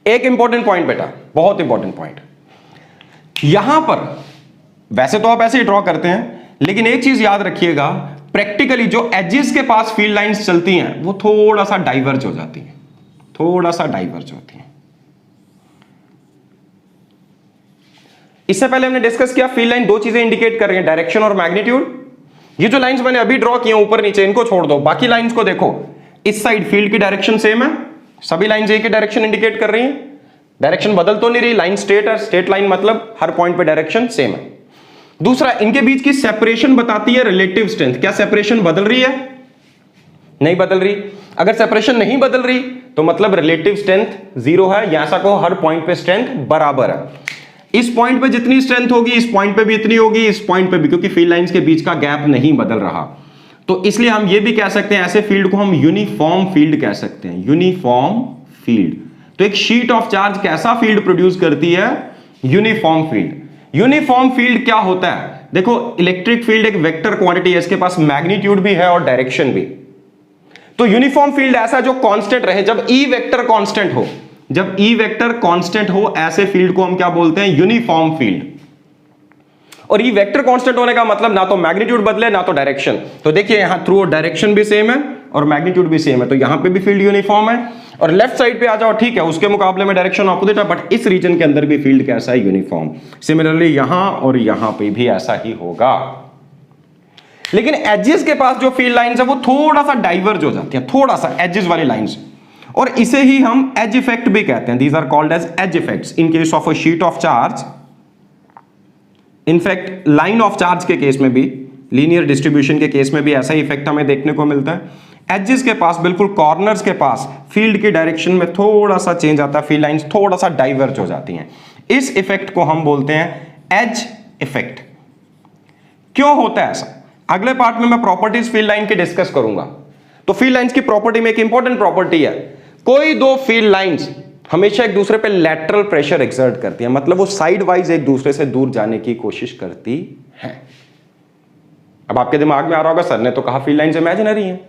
एक इंपॉर्टेंट पॉइंट बेटा, बहुत इंपॉर्टेंट पॉइंट। यहां पर वैसे तो आप ऐसे ही ड्रॉ करते हैं, लेकिन एक चीज याद रखिएगा, प्रैक्टिकली जो एजेस के पास फील्ड लाइंस चलती हैं वो थोड़ा सा डाइवर्ज हो जाती हैं, थोड़ा सा डाइवर्ज होती हैं। इससे पहले हमने डिस्कस किया फील्ड लाइन दो चीजें इंडिकेट कर रही हैं, डायरेक्शन और मैग्नीट्यूड। ये जो लाइंस मैंने अभी ड्रॉ किए ऊपर नीचे, इनको छोड़ दो, बाकी लाइंस को देखो। इस साइड फील्ड की डायरेक्शन सेम है, सभी लाइंस एक ही डायरेक्शन इंडिकेट कर रही हैं, डायरेक्शन बदल तो नहीं रही, लाइन स्ट्रेट है, स्ट्रेट लाइन मतलब हर पॉइंट पे डायरेक्शन सेम है। दूसरा, इनके बीच की सेपरेशन बताती है रिलेटिव स्ट्रेंथ। क्या सेपरेशन बदल रही है? नहीं बदल रही। अगर सेपरेशन नहीं बदल रही तो मतलब रिलेटिव स्ट्रेंथ जीरो है, या ऐसा कहो हर पॉइंट पे स्ट्रेंथ बराबर है। इस पॉइंट पे जितनी स्ट्रेंथ होगी इस पॉइंट पे भी इतनी होगी, इस पॉइंट पे भी, क्योंकि फील्ड लाइंस के बीच का गैप नहीं बदल रहा। तो इसलिए हम ये भी कह सकते हैं, ऐसे फील्ड को हम यूनिफॉर्म फील्ड कह सकते हैं, यूनिफॉर्म फील्ड। तो एक शीट ऑफ चार्ज कैसा फील्ड प्रोड्यूस करती है? Uniform field. यूनिफॉर्म फील्ड क्या होता है? देखो, इलेक्ट्रिक फील्ड एक वेक्टर क्वांटिटी है, इसके पास मैग्नीट्यूड भी है और डायरेक्शन भी। तो यूनिफॉर्म फील्ड ऐसा जो कांस्टेंट रहे, जब ई वेक्टर कांस्टेंट हो, जब ई वेक्टर कांस्टेंट हो, ऐसे फील्ड को हम क्या बोलते हैं? Uniform field. और ई वेक्टर कांस्टेंट होने का मतलब ना तो मैग्नीट्यूड बदले ना तो डायरेक्शन। तो देखिए यहां थ्रू डायरेक्शन भी सेम है और मैग्नीट्यूड भी सेम है, तो यहां पे भी फील्ड यूनिफॉर्म है। और लेफ्ट साइड पे आ जाओ, ठीक है, उसके मुकाबले में डायरेक्शन ऑपोजिट है, बट इस रीजन के अंदर भी फील्ड कैसा है? यूनिफॉर्म। सिमिलरली यहां और यहां पे भी ऐसा ही होगा। लेकिन एजेस के पास जो फील्ड लाइंस है वो थोड़ा सा डाइवर्ज हो जाती है, थोड़ा सा एजेस वाली लाइंस, और इसे ही हम एज इफेक्ट भी कहते हैं। These are called as edge effects in case of a sheet of charge. In fact line of charge के केस में भी, लीनियर डिस्ट्रीब्यूशन के केस में भी ऐसा ही इफेक्ट हमें देखने को मिलता है। एजेस के पास, बिल्कुल कॉर्नर्स के पास फील्ड की डायरेक्शन में थोड़ा सा चेंज आता है, फील्ड लाइंस थोड़ा सा डाइवर्ज हो जाती हैं। इस इफेक्ट को हम बोलते हैं एज इफेक्ट। क्यों होता है ऐसा? अगले पार्ट में मैं प्रॉपर्टीज फील्ड लाइन की डिस्कस करूंगा। तो फील्ड लाइंस की प्रॉपर्टी में एक इंपॉर्टेंट प्रॉपर्टी है, कोई दो फील्ड लाइंस हमेशा एक दूसरे पे लैटरल प्रेशर एक्सर्ट करती है, मतलब वो साइड वाइज एक दूसरे से दूर जाने की कोशिश करती है। अब आपके दिमाग में आ रहा होगा सर ने तो कहा फील्ड लाइंस इमेजिनरी हैं,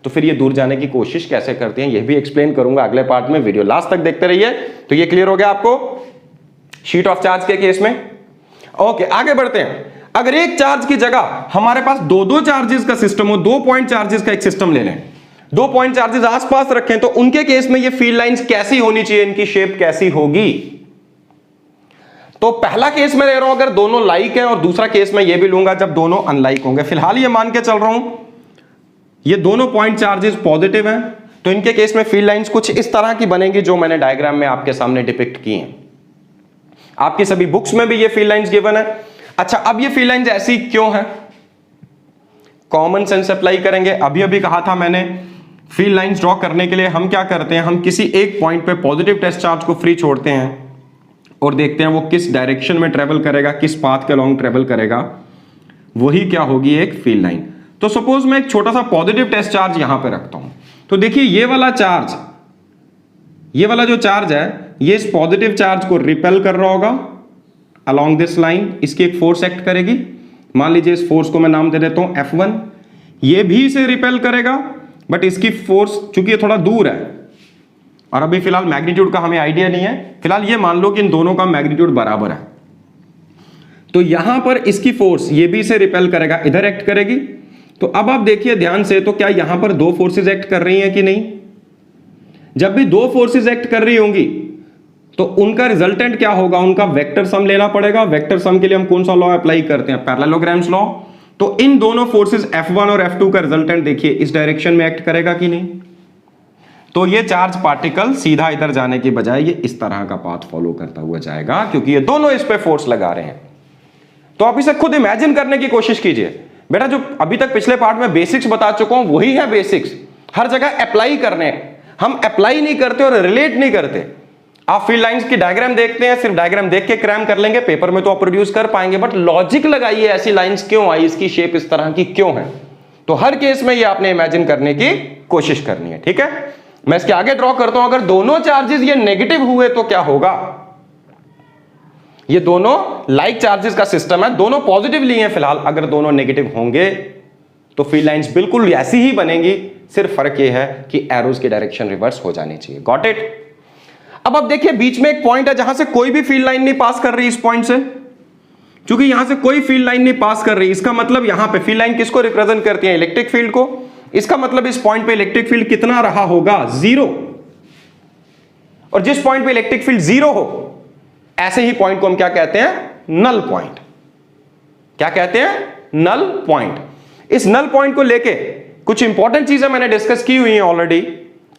तो फिर ये दूर जाने की कोशिश कैसे करती हैं, ये भी एक्सप्लेन करूंगा अगले पार्ट में। वीडियो लास्ट तक देखते रहिए। तो ये क्लियर हो गया आपको शीट ऑफ चार्ज के केस में। ओके, आगे बढ़ते हैं। अगर एक चार्ज की जगह हमारे पास दो दो चार्जेस का सिस्टम हो, 2 पॉइंट चार्जेस का एक सिस्टम ले लें, 2 पॉइंट चार्जेस आसपास रखें, तो उनके केस में ये फील्ड लाइंस कैसी होनी चाहिए, इनकी शेप कैसी होगी? तो पहला केस में ले रहा हूं अगर दोनों लाइक है, और दूसरा केस में ये भी लूंगा जब दोनों अनलाइक होंगे। फिलहाल ये मान के चल रहा हूं ये दोनों पॉइंट चार्जेस पॉजिटिव हैं, तो इनके केस में फील्ड लाइंस कुछ इस तरह की बनेंगी जो मैंने डायग्राम में आपके सामने डिपिक्ट की हैं। आपकी सभी बुक्स में भी ये फील्ड लाइंस गिवन है। अच्छा, अब ये फील्ड लाइंस ऐसी क्यों है? कॉमन सेंस अप्लाई करेंगे। अभी अभी कहा था मैंने, फील्ड लाइंस ड्रॉ करने के लिए हम क्या करते हैं, हम किसी एक पॉइंट पे पॉजिटिव टेस्ट चार्ज को फ्री छोड़ते हैं और देखते हैं वो किस डायरेक्शन में ट्रेवल करेगा, किस पाथ के अलॉन्ग ट्रेवल करेगा, वही क्या होगी, एक फील्ड लाइन। तो सपोज मैं एक छोटा सा पॉजिटिव टेस्ट चार्ज यहां पे रखता हूं, तो देखिए ये वाला चार्ज, ये वाला जो चार्ज है, ये इस पॉजिटिव चार्ज को रिपेल कर रहा होगा अलोंग दिस लाइन, इसकी एक फोर्स एक्ट करेगी। मान लीजिए इस फोर्स को मैं नाम दे देता हूं F1। ये भी इसे रिपेल करेगा, बट इसकी फोर्स चूंकि ये थोड़ा दूर है और अभी फिलहाल मैग्नीट्यूड का हमें आइडिया नहीं है, फिलहाल ये मान लो कि इन दोनों का मैग्नीट्यूड बराबर है, तो यहां पर इसकी फोर्स ये भी इसे रिपेल करेगा, इधर एक्ट करेगी। तो अब आप देखिए ध्यान से, तो क्या यहां पर दो फोर्सेस एक्ट कर रही हैं कि नहीं? जब भी दो फोर्सेस एक्ट कर रही होंगी तो उनका रिजल्टेंट क्या होगा, उनका वेक्टर सम लेना पड़ेगा। वेक्टर सम के लिए हम कौन सा लॉ अप्लाई करते हैं, पैरेललोग्राम्स लॉ। तो इन दोनों फोर्सेस F1 और F2 का रिजल्टेंट देखिए इस डायरेक्शन में एक्ट करेगा कि नहीं। तो ये चार्ज पार्टिकल सीधा इधर जाने की बजाय ये इस तरह का पाथ फॉलो करता हुआ जाएगा, क्योंकि ये दोनों इस पे फोर्स लगा रहे हैं। तो आप इसे खुद इमेजिन करने की कोशिश कीजिए। बेटा जो अभी तक पिछले पार्ट में बेसिक्स बता चुका हूं वही है बेसिक्स, हर जगह अप्लाई करने। हम अप्लाई नहीं करते और रिलेट नहीं करते। आप फील्ड लाइंस की डायग्राम देखते हैं, सिर्फ डायग्राम देख के क्रैम कर लेंगे, पेपर में तो आप प्रोड्यूस कर पाएंगे, बट लॉजिक लगाइए, ऐसी लाइंस क्यों आई, इसकी शेप इस तरह की क्यों है। तो हर केस में ये आपने इमेजिन करने की कोशिश करनी है, ठीक है। मैं इसके आगे ड्रॉ करता हूं, अगर दोनों चार्जेस ये नेगेटिव हुए तो क्या होगा। ये दोनों लाइक चार्जेस का सिस्टम है, दोनों पॉजिटिव लिए हैं फिलहाल, अगर दोनों नेगेटिव होंगे तो फील्ड लाइंस बिल्कुल ऐसी ही बनेंगी, सिर्फ फर्क ये है कि एरोज की डायरेक्शन रिवर्स हो जानी चाहिए। Got it. अब आप देखिए बीच में एक पॉइंट है जहां से कोई भी फील्ड लाइन नहीं पास कर रही, इस पॉइंट से, क्योंकि यहां से कोई फील्ड लाइन नहीं पास कर रही, इसका मतलब यहां पे फील्ड लाइन किसको रिप्रेजेंट करती है, इलेक्ट्रिक फील्ड को। इसका मतलब इस पॉइंट पे इलेक्ट्रिक फील्ड कितना रहा होगा, 0। और जिस पॉइंट पे इलेक्ट्रिक फील्ड 0 हो, ऐसे ही पॉइंट को हम क्या कहते हैं, नल पॉइंट। क्या कहते हैं, नल पॉइंट। इस नल पॉइंट को लेके कुछ इंपॉर्टेंट चीजें मैंने डिस्कस की हुई हैं ऑलरेडी।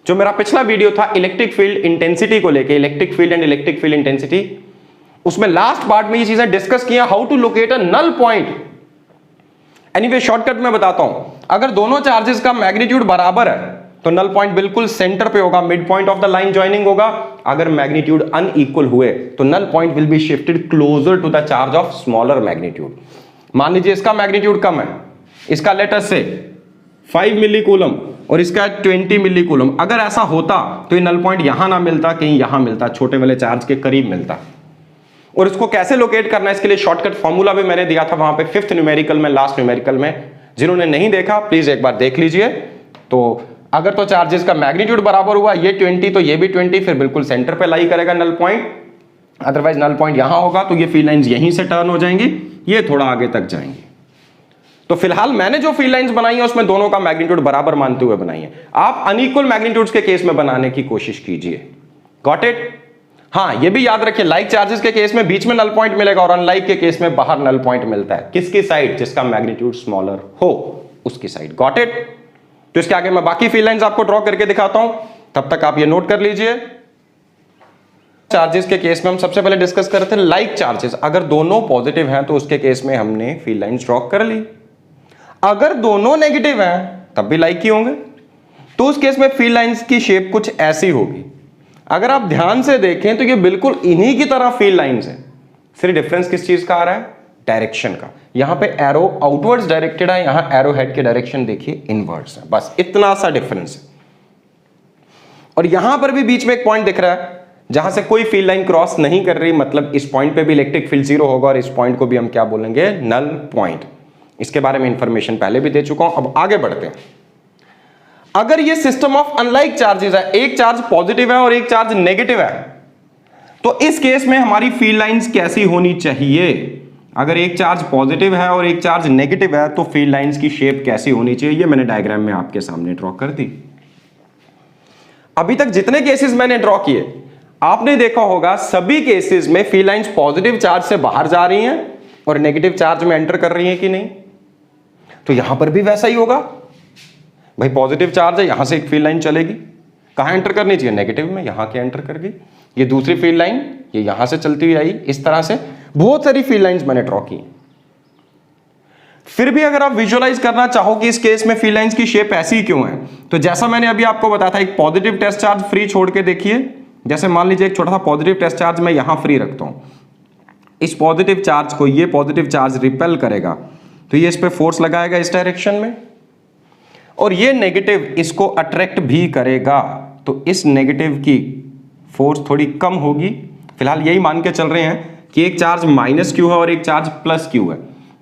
जो मेरा पिछला वीडियो था इलेक्ट्रिक फील्ड इंटेंसिटी को लेके, electric field and electric field intensity, उसमें लास्ट पार्ट में ये चीजें डिस्कस किया, how to locate a null point. Anyway shortcut में बताता हूं, अगर दोनों चार्जेस का मैग्नीट्यूड बराबर है तो नल पॉइंट बिल्कुल सेंटर पे होगा, mid point of the line joining होगा। अगर मैग्नीट्यूड अनइक्वल हुए तो null point will be shifted closer to the charge of smaller magnitude. मान लीजिए इसका मैग्नीट्यूड कम है, इसका लेट अस से 5 मिली कूलम और इसका 20 मिली कूलम। अगर ऐसा होता तो ये नल पॉइंट यहां ना मिलता, कहीं यहां मिलता, छोटे वाले चार्ज के करीब मिलता। और इसको कैसे लोकेट करना है, इसके लिए शॉर्टकट फॉर्मूला भी मैंने दिया था वहां पे 5th न्यूमेरिकल में, लास्ट न्यूमेरिकल में। जिन्होंने नहीं देखा प्लीज एक बार देख लीजिए। तो अगर तो चार्जेस का मैग्नीट्यूड बराबर हुआ, ये 20 तो ये भी 20, फिर बिल्कुल सेंटर पे लाई करेगा null point. Otherwise null point यहां होगा तो ये फील्ड लाइंस यहीं से टर्न हो जाएंगी, ये थोड़ा आगे तक जाएंगी। तो फिलहाल मैंने जो फील्ड लाइंस बनाई है उसमें दोनों का मैग्नीट्यूड बराबर मानते हुए बनाई है। आप अनइक्वल मैग्नीट्यूड्स के केस में बनाने की कोशिश कीजिए। Got it. हाँ, ये भी याद रखिए, लाइक चार्जेस के केस में बीच में नल पॉइंट मिलेगा और अनलाइक के केस में बाहर नल पॉइंट मिलता है। किसकी साइड, जिसका मैग्नीट्यूड स्मॉलर हो उसकी साइड। Got it. तो इसके आगे मैं बाकी फील्ड लाइंस आपको ड्रॉ करके दिखाता हूं, तब तक आप ये नोट कर लीजिए। चार्जेस के केस में हम सबसे पहले डिस्कस करते हैं लाइक चार्जेस। अगर दोनों पॉजिटिव हैं तो उसके केस में हमने फील्ड लाइंस ड्रॉ कर ली। अगर दोनों नेगेटिव हैं तब भी लाइक ही होंगे। तो उस केस में फील्ड लाइंस की शेप कुछ ऐसी होगी। अगर आप ध्यान से देखें तो ये बिल्कुल इन्हीं की तरह फील्ड लाइंस है, सिर्फ डिफरेंस किस चीज का आ रहा है, डायरेक्शन का। यहां पे एरो आउटवर्ड्स डायरेक्टेड है, यहां एरो हेड की डायरेक्शन देखिए इनवर्ड्स है, बस इतना सा डिफरेंस है। और यहां पर भी बीच में एक पॉइंट दिख रहा है जहां से कोई फील्ड लाइन क्रॉस नहीं कर रही, मतलब इस पॉइंट पे भी इलेक्ट्रिक फील्ड जीरो होगा और इस पॉइंट को भी हम क्या बोलेंगे, नल पॉइंट। इसके बारे में इंफॉर्मेशन पहले भी दे चुका हूं। अब आगे बढ़ते हैं। अगर ये सिस्टम ऑफ अनलाइक चार्जेस है, एक चार्ज पॉजिटिव है और एक चार्ज नेगेटिव है, तो इस केस में हमारी फील्ड लाइंस कैसी होनी चाहिए? अगर एक चार्ज पॉजिटिव है और एक चार्ज नेगेटिव है तो फील्ड लाइंस की शेप कैसी होनी चाहिए? मैंने डायग्राम में आपके सामने ड्रॉ कर दी। अभी तक जितने केसेस मैंने ड्रॉ किए आपने देखा होगा, सभी केसेस में फील्ड लाइंस पॉजिटिव चार्ज से बाहर जा रही हैं और नेगेटिव चार्ज में एंटर कर रही हैं कि नहीं? तो यहां पर भी वैसा ही होगा। भाई पॉजिटिव चार्ज है, यहां से एक फील्ड लाइन चलेगी, कहां एंटर करनी चाहिए, नेगेटिव में, यहां के एंटर कर गई। ये दूसरी फील्ड लाइन ये यहां से चलती हुई आई, इस तरह से बहुत सारी फील्ड लाइंस मैंने ड्रॉ की। फिर भी अगर आप विजुअलाइज करना चाहो कि इस केस में फील्ड लाइंस की शेप ऐसी क्यों है, तो जैसा मैंने अभी आपको बताया था, एक पॉजिटिव टेस्ट चार्ज फ्री छोड़ के देखिए। जैसे मान लीजिए एक छोटा सा पॉजिटिव टेस्ट चार्ज मैं यहां फ्री रखता हूं, इस पॉजिटिव चार्ज को ये पॉजिटिव चार्ज रिपेल करेगा तो ये इस पे फोर्स लगाएगा इस डायरेक्शन में, और ये नेगेटिव इसको अट्रैक्ट भी करेगा, तो इस नेगेटिव की फोर्स थोड़ी कम होगी। फिलहाल यही मान के चल रहे हैं कि एक चार्ज माइनस क्यू है और एक चार्ज प्लस क्यू है,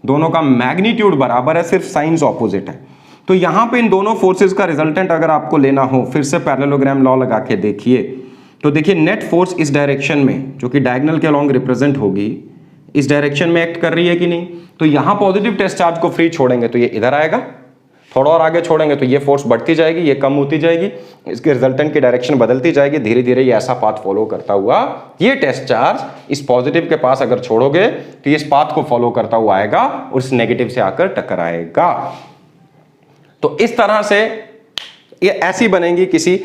दोनों का मैग्नीट्यूड बराबर है, सिर्फ साइंस ऑपोजिट है। तो यहां पे इन दोनों फोर्सेस का रिजल्टेंट अगर आपको लेना हो, फिर से पैरेललोग्राम लॉ लगा के देखिए, तो देखिए नेट फोर्स इस डायरेक्शन में जो कि डायगोनल के अलोंग रिप्रेजेंट होगी, इस डायरेक्शन में एक्ट कर रही है कि नहीं? तो यहां पॉजिटिव टेस्ट चार्ज को फ्री छोड़ेंगे तो ये इधर आएगा, थोड़ा और आगे छोड़ेंगे तो ये फोर्स बढ़ती जाएगी, ये कम होती जाएगी, इसके रिजल्टेंट की डायरेक्शन बदलती जाएगी, धीरे धीरे ये ऐसा पाथ फॉलो करता हुआ ये टेस्ट चार्ज इस पॉजिटिव के पास अगर छोड़ोगे तो ये इस पाथ को फॉलो करता हुआ आएगा और इस नेगेटिव से आकर टकराएगा। तो इस तरह से ये ऐसी बनेंगी किसी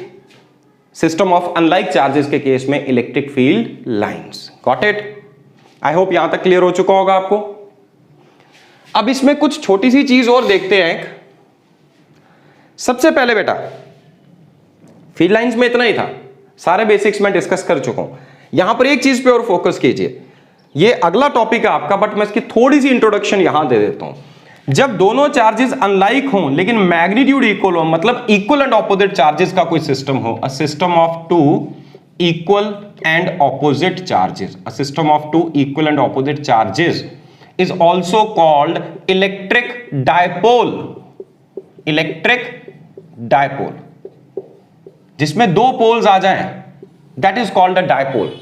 सिस्टम ऑफ अनलाइक चार्जेस के केस में electric field lines. Got it? I hope यहां तक क्लियर हो चुका होगा आपको। अब इसमें कुछ छोटी सी चीज और देखते हैं। सबसे पहले बेटा फील्ड लाइंस में इतना ही था, सारे बेसिक्स मैं डिस्कस कर चुका हूं। यहां पर एक चीज पे और फोकस कीजिए, ये अगला टॉपिक है आपका, बट मैं इसकी थोड़ी सी इंट्रोडक्शन यहां दे देता हूं। जब दोनों चार्जेस अनलाइक हों लेकिन मैग्नीट्यूड इक्वल हो, मतलब इक्वल एंड ऑपोजिट चार्जेस का कोई सिस्टम हो, a system of two equal and opposite charges, a system of two equal and opposite charges is also called electric dipole. Electric dipole, जिसमें दो poles आ जाएं, that is called a dipole.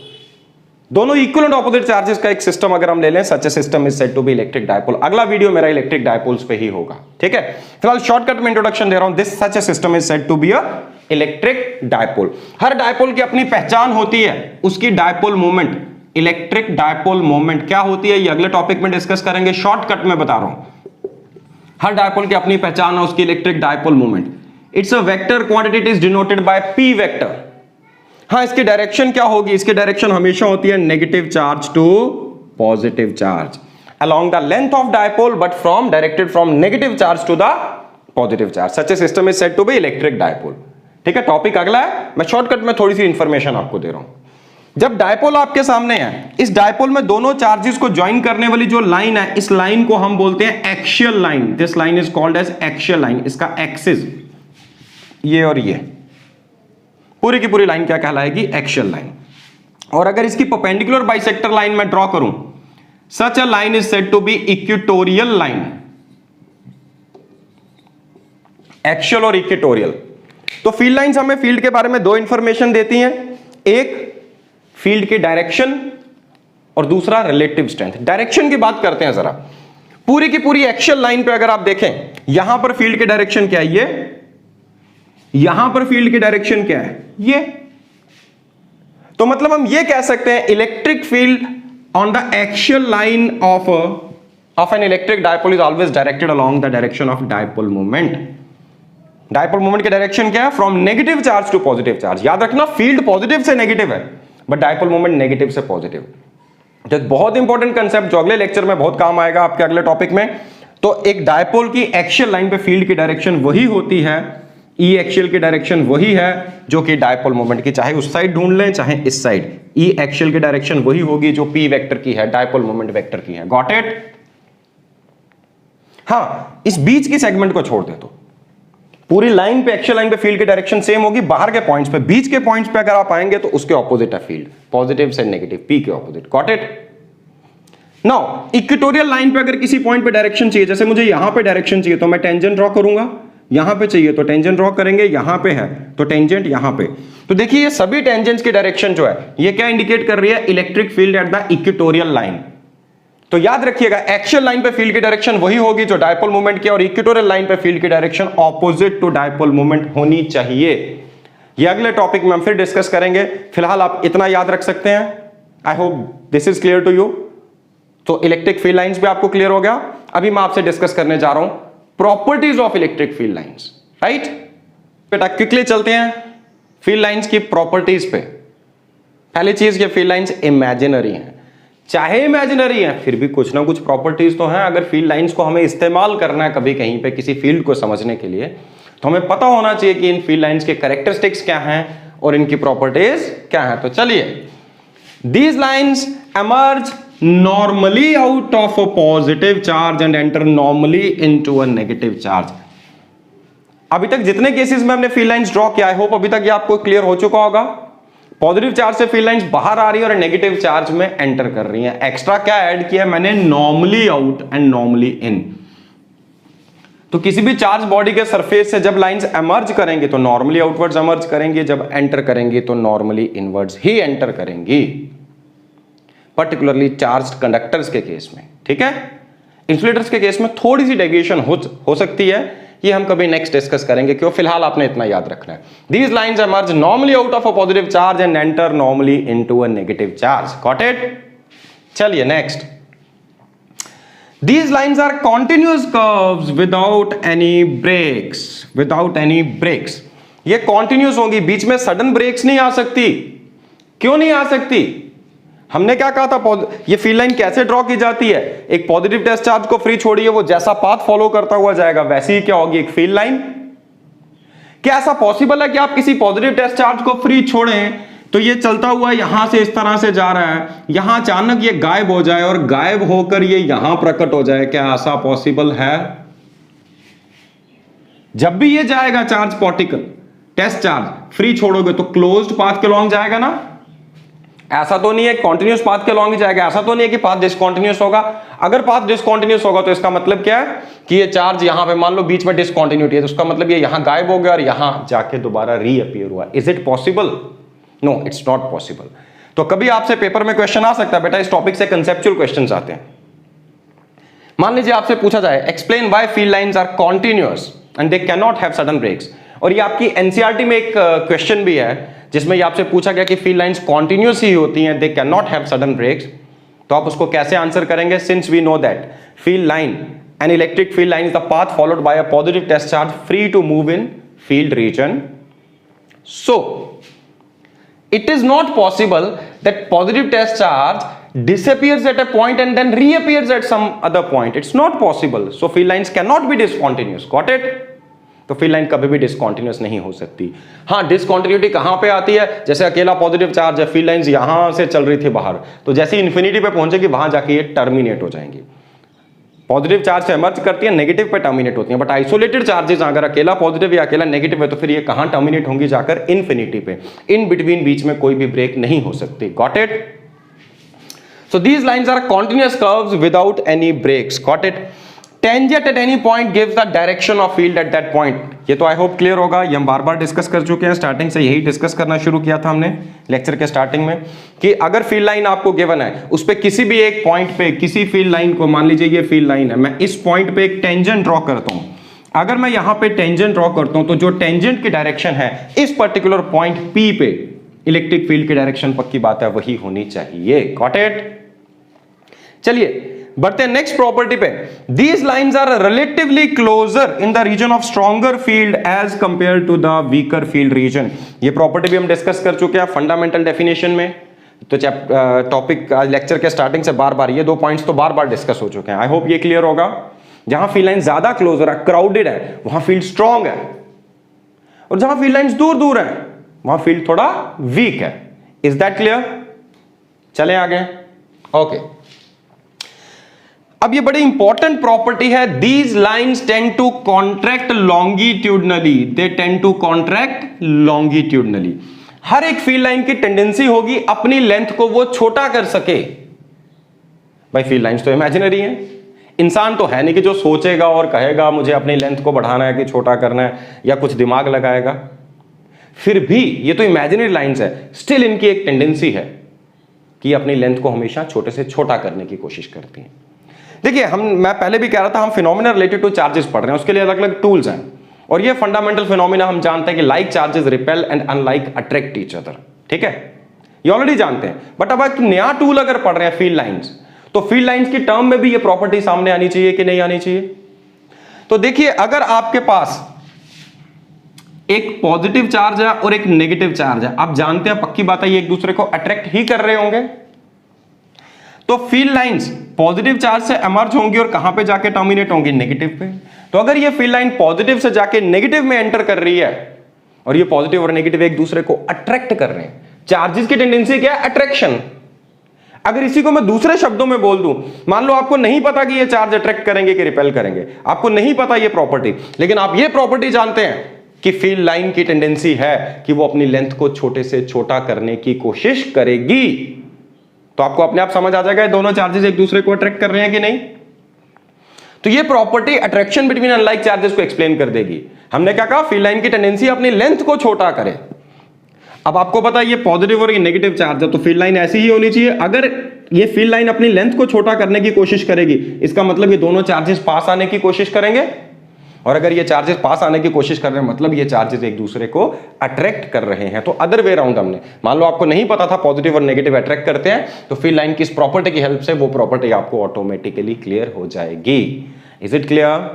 दोनों equal and opposite charges का एक system अगर हम ले लें, such a system is said to be electric dipole. अगला वीडियो मेरा इलेक्ट्रिक डायपोल्स पे ही होगा, ठीक है? फिलहाल शॉर्टकट में इंट्रोडक्शन दे रहा हूं। This such a system is said to be a electric dipole. हर डायपोल की अपनी पहचान होती है, उसकी dipole moment, electric dipole moment क्या होती है ये अगले टॉपिक में डिस्कस करेंगे, शॉर्टकट में बता रहा हूं। हर डायपोल की अपनी पहचान है, उसकी electric dipole moment. It's a vector quantity, it is denoted by P vector. हाँ, इसकी डायरेक्शन क्या होगी? इसकी डायरेक्शन हमेशा होती है negative charge to positive charge along the length of dipole, but from directed from negative charge to the positive charge. Such a system is said to be electric dipole. ठीक है, topic अगला है, मैं shortcut में थोड़ी सी information आपको दे रहा हूं। जब डायपोल आपके सामने है, इस डायपोल में दोनों चार्जेस को ज्वाइन करने वाली जो लाइन है, इस लाइन को हम बोलते हैं axial line. This line is called as axial line. इसका एक्सिस ये और ये, पूरी की पूरी लाइन क्या कहलाएगी? Axial line. और अगर इसकी परपेंडिकुलर बाइसेक्टर लाइन में ड्रॉ करूं, such a line is said to be equatorial line. Axial और इक्वेटोरियल। तो फील्ड लाइंस हमें फील्ड के बारे में दो इंफॉर्मेशन देती हैं, एक फील्ड की डायरेक्शन और दूसरा रिलेटिव स्ट्रेंथ। डायरेक्शन की बात करते हैं जरा। पूरी की पूरी एक्सियल लाइन पे अगर आप देखें, यहां पर फील्ड की डायरेक्शन क्या है? ये। यहां पर फील्ड की डायरेक्शन क्या है? ये। तो मतलब हम ये कह सकते हैं electric field on the axial line of an electric dipole is always directed along the direction of dipole moment. Dipole moment की डायरेक्शन क्या है? From negative charge to positive charge. याद रखना, फील्ड पॉजिटिव से नेगेटिव है, but dipole moment negative से positive. तो एक बहुत इंपॉर्टेंट कंसेप्ट जो अगले लेक्चर में बहुत काम आएगा आपके अगले टॉपिक में। तो एक डायपोल की एक्सियल लाइन पे फील्ड की डायरेक्शन वही होती है ई एक्शियल की डायरेक्शन वही है जो कि डायपोल मोमेंट की, चाहे उस साइड ढूंढ लें चाहे इस साइड, ई एक्शियल की डायरेक्शन वही होगी जो पी वेक्टर की है, डायपोल मोमेंट वेक्टर की है। Got it? हाँ, इस बीच की सेगमेंट को छोड़ दे तो पूरी लाइन पे, एक्शियल लाइन पे फील्ड की डायरेक्शन सेम होगी, बाहर के पॉइंट्स पे, बीच के पॉइंट्स पे अगर आप आएंगे तो उसके ऑपोजिट है फील्ड, पॉजिटिव से नेगेटिव, पी के opposite. Got it? Now equatorial line पे अगर किसी पॉइंट पे डायरेक्शन चाहिए, जैसे मुझे यहां पे डायरेक्शन चाहिए तो मैं टेंजेंट ड्रॉ करूंगा, यहां पे चाहिए तो टेंजेंट ड्रॉ करेंगे, यहां पे है तो टेंजेंट यहां पे। तो देखिए ये सभी टेंजेंट्स की डायरेक्शन जो है ये क्या इंडिकेट कर रही है? Electric field at the equatorial line. तो याद रखिएगा एक्शियल लाइन पे फील्ड की डायरेक्शन वही होगी जो डायपोल मोमेंट की, और इक्वेटोरियल लाइन पे फील्ड की direction opposite to dipole moment होनी चाहिए। ये अगले टॉपिक में हम फिर डिस्कस करेंगे, फिलहाल आप इतना याद रख सकते हैं। I hope this is clear to you. तो इलेक्ट्रिक फील्ड लाइंस भी आपको क्लियर हो गया। अभी मैं आपसे डिस्कस करने जा रहा हूं properties of electric field lines, right? बेटा क्विकली चलते हैं फील्ड लाइंस की प्रॉपर्टीज पे। पहली चीज, ये फील्ड लाइंस इमेजिनरी हैं, चाहे इमेजिनरी हैं फिर भी कुछ ना कुछ प्रॉपर्टीज तो हैं। अगर फील्ड लाइंस को हमें इस्तेमाल करना है कभी कहीं पे किसी फील्ड को समझने के लिए, तो हमें पता होना चाहिए कि इन फील्ड लाइंस के कैरेक्टरिस्टिक्स क्या हैं और इनकी प्रॉपर्टीज क्या हैं। तो चलिए, these lines emerge normally out of a positive charge and enter normally into a negative charge। अभी तक जितने केसेस में हमने फील्ड लाइंस ड्रॉ किया, आई होप अभी तक ये आपको क्लियर हो चुका होगा। पॉजिटिव चार्ज से फील्ड लाइंस बाहर आ रही है और नेगेटिव चार्ज में एंटर कर रही है। एक्स्ट्रा क्या ऐड किया मैंने? Normally out and normally in. तो किसी भी चार्ज बॉडी के सरफेस से जब लाइंस एमर्ज करेंगे तो नॉर्मली आउटवर्ड्स एमर्ज करेंगे, जब एंटर करेंगे तो नॉर्मली इनवर्ड्स ही एंटर करेंगी, पर्टिकुलरली चार्ज्ड कंडक्टर्स के केस में। ठीक है, इंसुलेटर्स के केस में थोड़ी सी डेविएशन हो सकती है, ये हम कभी नेक्स्ट डिस्कस करेंगे, क्यों फिलहाल आपने इतना याद रखना है। These lines emerge normally out of a positive charge and enter normally into a negative charge. Got it? चलिए next, these lines are continuous curves without any breaks, without any breaks। ये कॉन्टिन्यूस होंगी, बीच में sudden breaks नहीं आ सकती। क्यों नहीं आ सकती? हमने क्या कहा था, ये फील्ड लाइन कैसे ड्रॉ की जाती है? एक पॉजिटिव टेस्ट चार्ज को फ्री छोड़िए, वो जैसा पाथ फॉलो करता हुआ जाएगा वैसे ही क्या होगी, एक फील्ड लाइन। क्या ऐसा पॉसिबल है कि आप किसी पॉजिटिव टेस्ट चार्ज को फ्री छोड़ें तो ये चलता हुआ यहां से इस तरह से जा रहा है, यहां अचानक ये गायब हो जाए और गायब होकर ये यहां प्रकट हो जाए? क्या ऐसा पॉसिबल है? जब भी ये जाएगा charge particle, test charge free छोड़ोगे तो क्लोज्ड पाथ के लॉन्ग जाएगा ना। ऐसा तो नहीं है कॉन्टिन्यूस पाथ के लॉन्ग ही जाएगा, ऐसा तो नहीं है कि पाथ डिसकॉन्टिन्यूस होगा। अगर पाथ डिसकॉन्टिन्यूस होगा तो इसका मतलब क्या है कि ये चार्ज यहां पे मान लो बीच में डिसकॉन्टिन्यूटी है, तो उसका मतलब ये यहां गायब हो गया और यहां जाके दोबारा रीअपीयर हुआ। Is it possible? No, it's not possible. तो कभी आपसे पेपर में क्वेश्चन आ सकता है, बेटा इस टॉपिक से कंसेप्चुअल क्वेश्चंस आते हैं। मान लीजिए आपसे पूछा जाए explain why field lines are continuous and they can not have sudden breaks, और ये आपकी एनसीईआरटी में एक क्वेश्चन भी है जिसमें ये आपसे पूछा गया कि फील्ड लाइंस कॉन्टिन्यूअस ही होती हैं, they can not have sudden breaks. तो आप उसको कैसे आंसर करेंगे? Since we know that field line, an electric field line is the path followed by a positive test charge free to move in field region, so it is not possible that positive test charge disappears at a point and then reappears at some other point. It's not possible. So field lines cannot be discontinuous. Got it? तो field line कभी भी discontinuous नहीं हो सकती। हाँ, discontinuity कहां पे आती है? जैसे अकेला पॉजिटिव चार्ज है, फील्ड लाइंस यहां से चल रही थी बाहर, तो जैसे इन्फिनिटी पे पहुंचेगी वहां जाके ये टर्मिनेट हो जाएंगी। पॉजिटिव चार्ज से एमर्ज करती है, नेगेटिव पे टर्मिनेट होती है। बट आइसोलेटेड चार्जेस अगर अकेला पॉजिटिव या अकेला नेगेटिव है तो फिर ये कहां टर्मिनेट होंगी? जाकर इन्फिनिटी पे। इन बिटवीन बीच में कोई भी ब्रेक नहीं हो सकती। Got it? So these lines are continuous curves without any breaks. Got it? Tangent at any point gives the direction of field at that point. ये तो आई होप क्लियर होगा, ये हम बार बार डिस्कस कर चुके हैं, स्टार्टिंग से यही डिस्कस करना शुरू किया था हमने लेक्चर के स्टार्टिंग में, कि अगर फील्ड लाइन आपको गिवन है, उस पे किसी भी एक पॉइंट पे किसी फील्ड लाइन को, मान लीजिए ये फील्ड लाइन है, मैं इस पॉइंट पे एक टेंजेंट ड्रॉ करता हूं। अगर मैं यहां पे टेंजेंट ड्रॉ करता हूं तो जो टेंजेंट की डायरेक्शन है इस पर्टिकुलर पॉइंट P पे, इलेक्ट्रिक फील्ड की डायरेक्शन पक्की बात है वही होनी चाहिए। Got it? चलिए बढ़ते हैं नेक्स्ट प्रॉपर्टी पे। These lines are relatively closer in the region of stronger field as compared to the weaker field region। ये प्रॉपर्टी भी हम डिस्कस कर चुके हैं फंडामेंटल डेफिनेशन में। तो टॉपिक लेक्चर के स्टार्टिंग से बार बार ये दो पॉइंट्स तो बार बार डिस्कस हो चुके हैं। आई होप ये क्लियर होगा। जहां फील्ड लाइन ज्यादा क्लोजर है, क्राउडेड है, वहां फील्ड स्ट्रॉन्ग है। और जहां फील्ड लाइंस दूर दूर हैं वहां फील्ड थोड़ा वीक है। Is that clear? चले आगे। ओके, अब ये बड़ी इंपॉर्टेंट प्रॉपर्टी है, these lines tend to contract longitudinally, they tend to contract longitudinally. हर एक फील्ड लाइन की टेंडेंसी होगी अपनी लेंथ को वो छोटा कर सके। भाई फील्ड लाइंस तो इमेजिनरी हैं, इंसान तो है नहीं कि जो सोचेगा और कहेगा मुझे अपनी लेंथ को बढ़ाना है कि छोटा करना है या कुछ दिमाग लगाएगा। फिर भी ये तो इमेजिनरी लाइंस है, स्टिल इनकी एक टेंडेंसी है कि अपनी लेंथ को हमेशा छोटे से छोटा करने की कोशिश करती हैं। देखिए मैं पहले भी कह रहा था, हम फिनोमिना रिलेटेड टू चार्जेस पढ़ रहे हैं, उसके लिए अलग अलग टूल्स हैं और ये फंडामेंटल फिनोमिना हम जानते हैं कि like charges repel and unlike attract each other, ठीक है, ये ऑलरेडी जानते हैं। बट अब एक नया टूल अगर पढ़ रहे हैं फील्ड लाइंस, तो फील्ड लाइंस की टर्म में भी ये प्रॉपर्टी सामने आनी चाहिए कि नहीं आनी चाहिए। तो देखिए अगर आपके पास एक पॉजिटिव चार्ज है और एक नेगेटिव चार्ज है, आप जानते हैं पक्की बात है ये एक दूसरे को अट्रैक्ट ही कर रहे होंगे, तो फील्ड लाइंस पॉजिटिव चार्ज से इमर्ज होंगी और कहां पे जाके टर्मिनेट होंगी? नेगेटिव पे। तो अगर ये फील्ड लाइन पॉजिटिव से जाके नेगेटिव में एंटर कर रही है और ये पॉजिटिव और नेगेटिव एक दूसरे को अट्रैक्ट कर रहे हैं, चार्जेस की टेंडेंसी क्या है? अट्रैक्शन। अगर इसी को मैं दूसरे शब्दों में बोल दूं, मान लो आपको नहीं पता कि ये चार्ज अट्रैक्ट करेंगे कि रिपेल करेंगे, आपको नहीं पता ये प्रॉपर्टी, लेकिन आप ये प्रॉपर्टी जानते हैं कि फील्ड लाइन की टेंडेंसी है कि वो अपनी लेंथ को छोटे से छोटा करने की कोशिश करेगी, तो आपको अपने आप समझ आ जाएगा दोनों चार्जेस एक दूसरे को अट्रैक्ट कर रहे हैं कि नहीं। तो ये property attraction between unlike charges को एक्सप्लेन कर देगी। हमने क्या कहा? फील्ड लाइन की टेंडेंसी अपनी लेंथ को छोटा करे। अब आपको पता है ये पॉजिटिव और ये नेगेटिव चार्ज है, तो फील्ड लाइन ऐसी ही होनी चाहिए। अगर ये फील्ड लाइन अपनी लेंथ को छोटा करने की कोशिश करेगी, इसका मतलब ये दोनों चार्जेस पास आने की कोशिश करेंगे, और अगर ये चार्जेस पास आने की कोशिश कर रहे हैं मतलब ये चार्जेस एक दूसरे को अट्रैक्ट कर रहे हैं। तो अदर वे राउंड हमने, मान लो आपको नहीं पता था पॉजिटिव और नेगेटिव अट्रैक्ट करते हैं, तो फील्ड लाइन की इस प्रॉपर्टी की हेल्प से वो प्रॉपर्टी आपको ऑटोमेटिकली क्लियर हो जाएगी। Is it clear?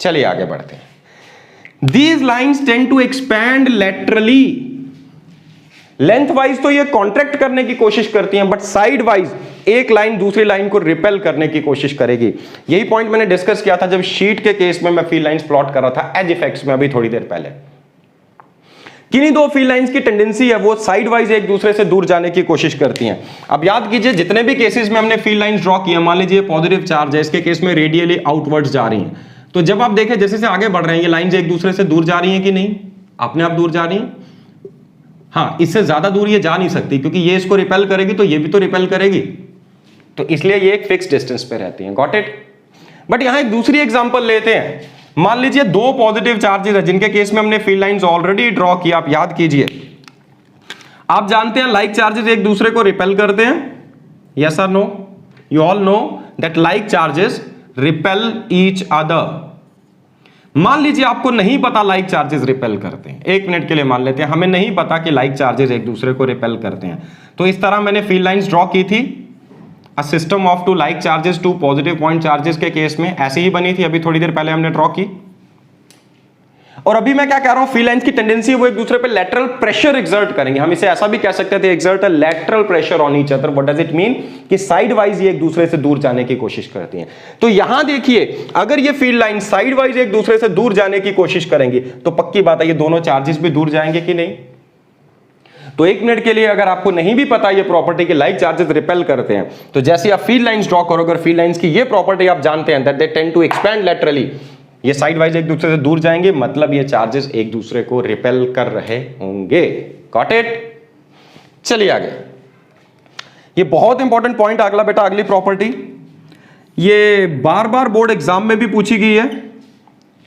चलिए आगे बढ़ते हैं। These lines tend to expand laterally, length wise तो ये कॉन्ट्रैक्ट करने की कोशिश करती हैं, बट साइड वाइज एक लाइन दूसरी लाइन को रिपेल करने की कोशिश करेगी। यही पॉइंट मैंने डिस्कस किया था जब शीट के केस में मैं फील्ड लाइंस प्लॉट कर रहा था एज इफेक्ट्स में अभी थोड़ी देर पहले। किन्हीं दो फील्ड लाइंस की टेंडेंसी है वो साइड वाइज एक दूसरे से दूर जाने की कोशिश करती हैं। अब याद कीजिए जितने भी केसेस में हमने फील्ड लाइंस ड्रॉ किए, मान लीजिए पॉजिटिव चार्ज है, इसके केस में रेडियली आउटवर्ड्स जा रही हैं, तो जब आप देखें जैसे आगे बढ़ रहे हैं ये लाइंस एक दूसरे से दूर जा रही हैं कि नहीं? अपने आप दूर जा रही हैं। हाँ, इससे ज्यादा दूर ये जा नहीं सकती क्योंकि ये इसको रिपेल करेगी तो ये भी तो रिपेल करेगी, तो इसलिए ये एक फिक्स डिस्टेंस पे रहती हैं। Got it? बट यहां एक दूसरी एग्जांपल लेते हैं। मान लीजिए दो पॉजिटिव चार्जेस है जिनके केस में हमने फील्ड लाइंस ऑलरेडी ड्रॉ किया। आप याद कीजिए, आप जानते हैं लाइक चार्जेस एक दूसरे को रिपेल करते हैं, यस और no? You all know that like charges repel each other. मान लीजिए आपको नहीं पता लाइक चार्जेस रिपेल करते हैं, एक मिनट के लिए मान लेते हैं हमें नहीं पता कि लाइक चार्जेस एक दूसरे को रिपेल करते हैं, तो इस तरह मैंने फील्ड लाइंस ड्रॉ की थी। A system of two like charges two positive point charges के केस में ऐसी ही बनी थी, अभी थोड़ी देर पहले हमने ड्रॉ की। और अभी मैं क्या कह रहा हूं, फील्ड लाइंस की टेंडेंसी है वो एक दूसरे पे लेटरल प्रेशर एक्सर्ट करेंगे। हम इसे ऐसा भी कह सकते थे, exert a lateral pressure on each other. What does it mean? कि साइड वाइज ये एक दूसरे से दूर जाने की कोशिश करती हैं। तो यहां देखिए अगर ये फील्ड लाइन साइड वाइज एक दूसरे से दूर जाने की कोशिश करेंगी तो पक्की बात है ये दोनों चार्जेस भी दूर जाएंगे कि नहीं? तो एक मिनट के लिए अगर आपको नहीं भी पता ये प्रॉपर्टी के लाइक चार्जेस रिपेल करते हैं, तो जैसे आप फील्ड लाइंस ड्रॉ करोगे, फील्ड लाइंस की ये प्रॉपर्टी आप जानते हैं that they tend to expand laterally, ये साइड वाइज एक दूसरे से दूर जाएंगे मतलब ये चार्जेस एक दूसरे को रिपेल कर रहे होंगे। Got it? चलिए आगे। ये बहुत इंपॉर्टेंट पॉइंट अगला बेटा, अगली प्रॉपर्टी ये बार बार बोर्ड एग्जाम में भी पूछी गई है,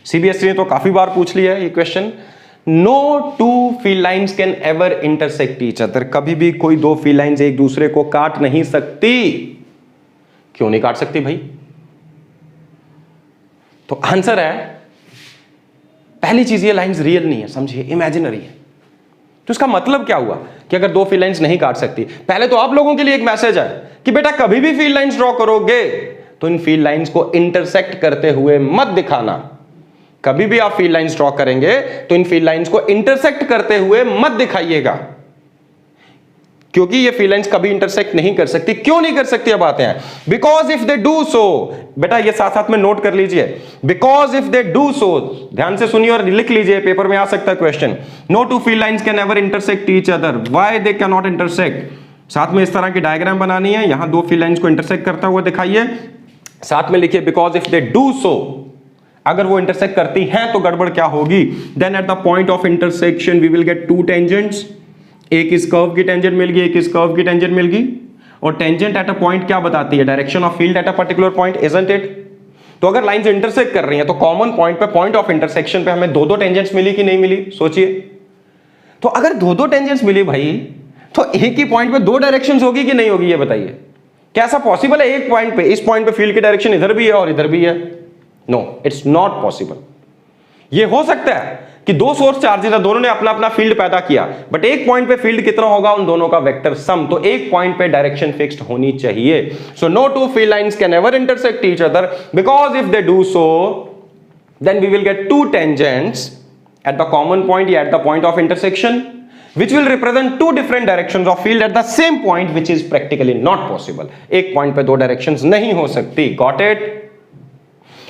सीबीएसई ने तो काफी बार पूछ लिया है ये question. No two field lines can ever intersect each other, कभी भी कोई दो फील्ड लाइंस एक दूसरे को काट नहीं सकती। क्यों नहीं काट सकती भाई? तो आंसर है, पहली चीज ये लाइंस रियल नहीं है, समझिए, इमेजिनरी है। तो इसका मतलब क्या हुआ कि अगर दो फील्ड लाइंस नहीं काट सकती, पहले तो आप लोगों के लिए एक मैसेज है कि बेटा कभी भी फील्ड लाइंस ड्रॉ करोगे तो इन फील्ड लाइंस को इंटरसेक्ट करते हुए मत दिखाना। कभी भी आप फील्ड लाइंस ड्रॉ करेंगे तो इन फील्ड लाइंस को इंटरसेक्ट करते हुए मत दिखाइएगा। क्योंकि ये फील्ड लाइंस कभी इंटरसेक्ट नहीं कर सकती। क्यों नहीं कर सकती अब आते हैं, बिकॉज इफ दे डू सो, बेटा ये साथ साथ में नोट कर लीजिए, बिकॉज इफ दे डू सो, ध्यान से सुनिए और लिख लीजिए, पेपर में आ सकता है question, no two field lines can ever intersect each other, why they can not intersect. साथ में इस तरह की डायग्राम बनानी है, यहां दो फील्ड लाइंस को इंटरसेक्ट करता हुआ दिखाइए, साथ में लिखिए because if they do so, अगर वो इंटरसेक्ट करती हैं तो गड़बड़ क्या होगी, then at the point of intersection we will get two tangents, एक इस कर्व की टेंजेंट मिल गई, एक इस कर्व की टेंजेंट मिल गई, और टेंजेंट एट अ पॉइंट क्या बताती है, direction of field at a particular point, isn't it. तो अगर लाइंस इंटरसेक्ट कर रही हैं तो कॉमन पॉइंट पे, पॉइंट ऑफ इंटरसेक्शन पे हमें दो दो टेंजेंट्स मिली कि नहीं मिली, सोचिए। तो अगर दो दो टेंजेंट्स मिली भाई, तो एक ही पॉइंट पे दो डायरेक्शंस होगी कि नहीं होगी, ये बताइए। क्या ऐसा पॉसिबल है एक पॉइंट पे, इस पॉइंट पे फील्ड की डायरेक्शन इधर भी है और इधर भी है? No, it's not possible. ये हो सकता है कि दो सोर्स चार्जेस है, दोनों ने अपना अपना फील्ड पैदा किया, बट एक पॉइंट पे फील्ड कितना होगा, उन दोनों का वेक्टर सम, तो एक पॉइंट पे डायरेक्शन फिक्स्ड होनी चाहिए। So no two field lines can ever intersect each other, because if they do so then we will get two tangents at the common point या at the point of intersection which will represent two different directions of field at the same point, which is practically not possible. एक point पे दो directions नहीं हो सकती। Got it?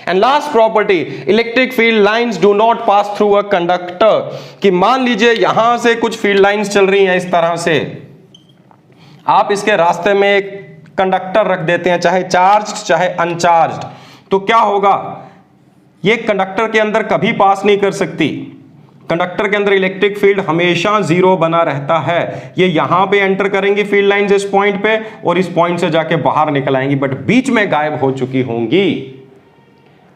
And last property, electric field lines do not pass through a conductor. कि मान लीजिए यहां से कुछ फील्ड लाइंस चल रही हैं इस तरह से, आप इसके रास्ते में एक कंडक्टर रख देते हैं, चाहे चार्ज्ड चाहे अनचार्ज्ड, तो क्या होगा, ये कंडक्टर के अंदर कभी पास नहीं कर सकती। कंडक्टर के अंदर इलेक्ट्रिक फील्ड हमेशा जीरो बना रहता है। ये यहां पे एंटर करेंगी फील्ड लाइंस इस पॉइंट पे, और इस पॉइंट से जाके बाहर निकल आएंगी, बट बीच में गायब हो चुकी होंगी।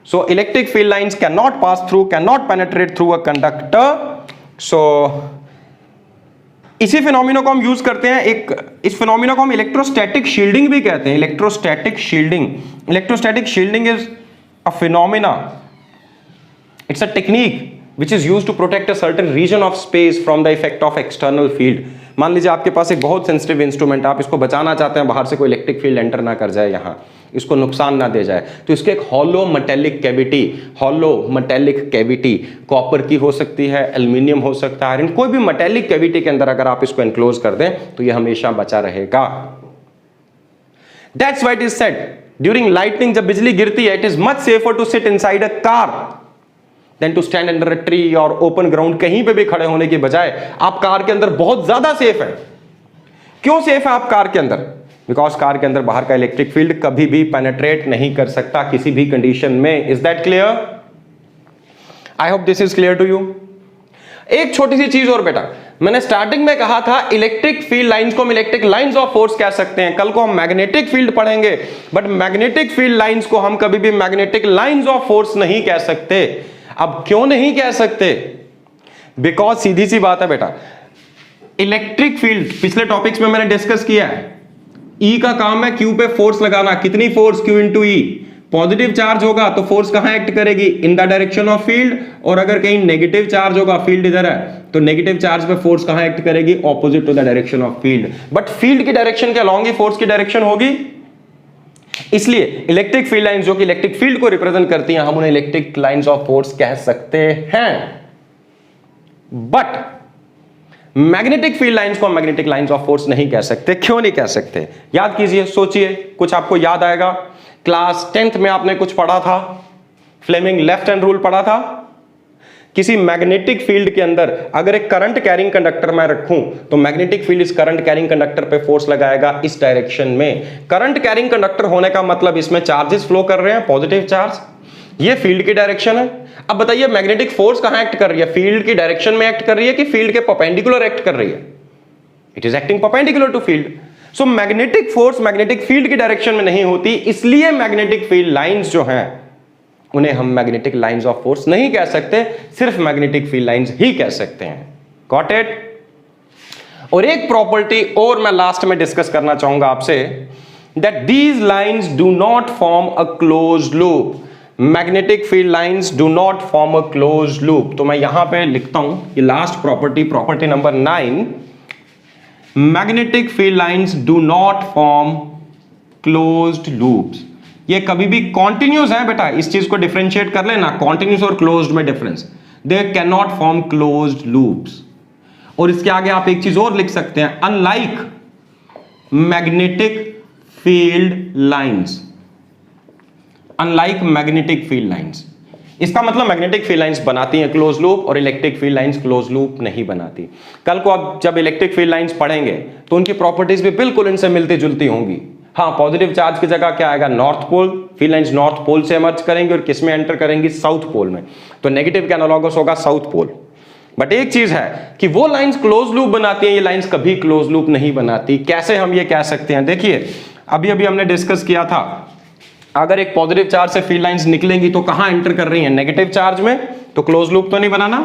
So electric field lines can not pass through, can not penetrate through a conductor. So इसी फिनोमिना को हम यूज करते हैं, इस फिनोमिना को हम इलेक्ट्रोस्टैटिक शील्डिंग भी कहते हैं। Electrostatic shielding, electrostatic shielding is a phenomena, it's a technique which is used to protect a certain region of space from the effect of external field. मान लीजिए आपके पास एक बहुत सेंसिटिव इंस्ट्रूमेंट, आप इसको बचाना चाहते हैं, बाहर से कोई इलेक्ट्रिक फील्ड एंटर ना कर जाए, यहाँ इसको नुकसान ना दे जाए, तो इसके एक हॉलो मेटेलिक कैविटी कॉपर की हो सकती है, एल्यूमिनियम हो सकता है, आयरन, कोई भी मेटेलिक कैविटी के अंदर अगर आप इसको एनक्लोज कर दें तो ये हमेशा बचा रहेगा। That's why it is said during lightning, जब बिजली गिरती है, it is much safer to sit inside a car than to stand under a tree और ओपन ग्राउंड, कहीं पे भी खड़े होने के बजाय आप कार के अंदर बहुत ज्यादा सेफ है। क्यों सेफ है आप कार के अंदर? बिकॉज कार के अंदर बाहर का इलेक्ट्रिक फील्ड कभी भी पेनिट्रेट नहीं कर सकता किसी भी कंडीशन में। Is that clear? I hope this is clear to you. एक छोटी सी चीज और बेटा, मैंने स्टार्टिंग में कहा था इलेक्ट्रिक फील्ड लाइंस को हम इलेक्ट्रिक लाइंस ऑफ फोर्स कह सकते हैं। कल को हम मैग्नेटिक फील्ड पढ़ेंगे, बट मैग्नेटिक फील्ड लाइंस को हम कभी भी मैग्नेटिक लाइंस ऑफ फोर्स नहीं कह सकते। अब क्यों नहीं कह सकते? बिकॉज सीधी सी बात है बेटा, इलेक्ट्रिक फील्ड पिछले टॉपिक्स में मैंने डिस्कस किया है, ई का काम है क्यू पे फोर्स लगाना। कितनी फोर्स? क्यू इंटू ई। पॉजिटिव चार्ज होगा तो फोर्स कहां एक्ट करेगी? In the direction of field. और अगर कहीं नेगेटिव चार्ज होगा, फील्ड इधर है, तो नेगेटिव चार्ज पे फोर्स कहां एक्ट करेगी? Opposite to the direction of field. But field की डायरेक्शन के अलॉन्ग ही फोर्स की डायरेक्शन होगी। इसलिए इलेक्ट्रिक फील्ड लाइंस जो कि इलेक्ट्रिक फील्ड को रिप्रेजेंट करती हैं, हम उन्हें इलेक्ट्रिक लाइंस ऑफ फोर्स कह सकते हैं। बट मैग्नेटिक फील्ड लाइंस को हम मैग्नेटिक लाइंस ऑफ फोर्स नहीं कह सकते। क्यों नहीं कह सकते? याद कीजिए, सोचिए, कुछ आपको याद आएगा। क्लास 10th में आपने कुछ पढ़ा था, फ्लेमिंग लेफ्ट हैंड रूल पढ़ा था। किसी मैग्नेटिक फील्ड के अंदर अगर एक करंट कैरिंग कंडक्टर मैं रखूं, तो मैग्नेटिक फील्ड इस करंट कैरिंग कंडक्टर पे फोर्स लगाएगा इस डायरेक्शन में। करंट कैरिंग कंडक्टर होने का मतलब इसमें चार्जेस फ्लो कर रहे हैं, पॉजिटिव चार्ज, ये फील्ड की डायरेक्शन है। अब बताइए मैग्नेटिक फोर्स कहां एक्ट कर रही है? फील्ड की डायरेक्शन में एक्ट कर रही है कि फील्ड के परपेंडिकुलर एक्ट कर रही है? It is acting perpendicular to field. So magnetic force magnetic field की डायरेक्शन में नहीं होती, इसलिए मैग्नेटिक फील्ड लाइंस जो हैं उन्हें हम मैग्नेटिक लाइंस ऑफ फोर्स नहीं कह सकते, सिर्फ मैग्नेटिक फील्ड लाइंस ही कह सकते हैं। Got it? और एक प्रॉपर्टी और मैं लास्ट में डिस्कस करना चाहूंगा आपसे, that these lines do not form a closed loop. Magnetic field lines do not form a closed loop. तो मैं यहां पे लिखता हूं कि last property number 9, magnetic field lines do not form closed loops. ये कभी भी कॉन्टिन्यूस है बेटा, इस चीज को डिफरेंशिएट कर लेना, कॉन्टिन्यूस और क्लोज्ड में difference. They can not form closed loops. और इसके आगे आप एक चीज और लिख सकते हैं, unlike magnetic field lines, unlike magnetic field lines. इसका मतलब मैग्नेटिक फील्ड लाइंस बनाती हैं क्लोज लूप और electric field lines close loop नहीं बनाती। कल को आप जब इलेक्ट्रिक फील्ड लाइंस पढ़ेंगे तो उनकी प्रॉपर्टीज भी बिल्कुल इनसे मिलती जुलती होंगी। हाँ, पॉजिटिव चार्ज की जगह क्या आएगा, north pole, field lines north pole से इमर्ज करेंगे और किसमें एंटर करेंगी, साउथ पोल में, तो नेगेटिव का एनालॉगस होगा साउथ पोल। बट एक चीज है कि वो लाइंस क्लोज लूप बनाती हैं, ये लाइंस कभी क्लोज लूप नहीं बनाती। कैसे हम ये कह सकते हैं, देखिए अभी अभी हमने डिस्कस किया था, अगर एक पॉजिटिव चार्ज से फील्ड लाइंस निकलेंगी तो कहां एंटर कर रही हैं, नेगेटिव चार्ज में, तो क्लोज लूप तो नहीं बनाना।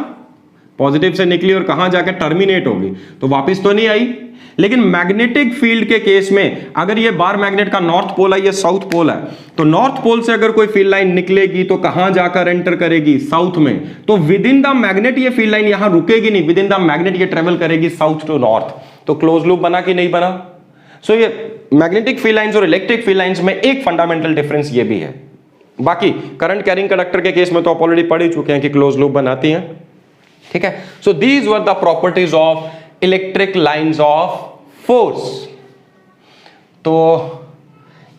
पॉजिटिव से निकली और कहां जाकर टर्मिनेट होगी, तो वापस तो नहीं आई। लेकिन मैग्नेटिक फील्ड के केस में अगर ये बार मैग्नेट का नॉर्थ पोल है, ये साउथ पोल है, तो नॉर्थ पोल से अगर कोई फील्ड लाइन निकलेगी तो कहां जाकर एंटर करेगी, साउथ में। तो विद इन द मैग्नेट ये फील्ड लाइन यहां रुकेगी नहीं, विद इन द मैग्नेट ये ट्रेवल करेगी साउथ टू नॉर्थ। तो क्लोज लूप बना कि नहीं बना। सो ये मैग्नेटिक फील्ड लाइंस और इलेक्ट्रिक फील्ड लाइंस में एक फंडामेंटल डिफरेंस ये भी है। बाकी करंट कैरिंग कंडक्टर के केस में तो आप ऑलरेडी पढ़ ही चुके हैं कि क्लोज लूप बनाती हैं, ठीक है। So these were the properties of electric lines of force. तो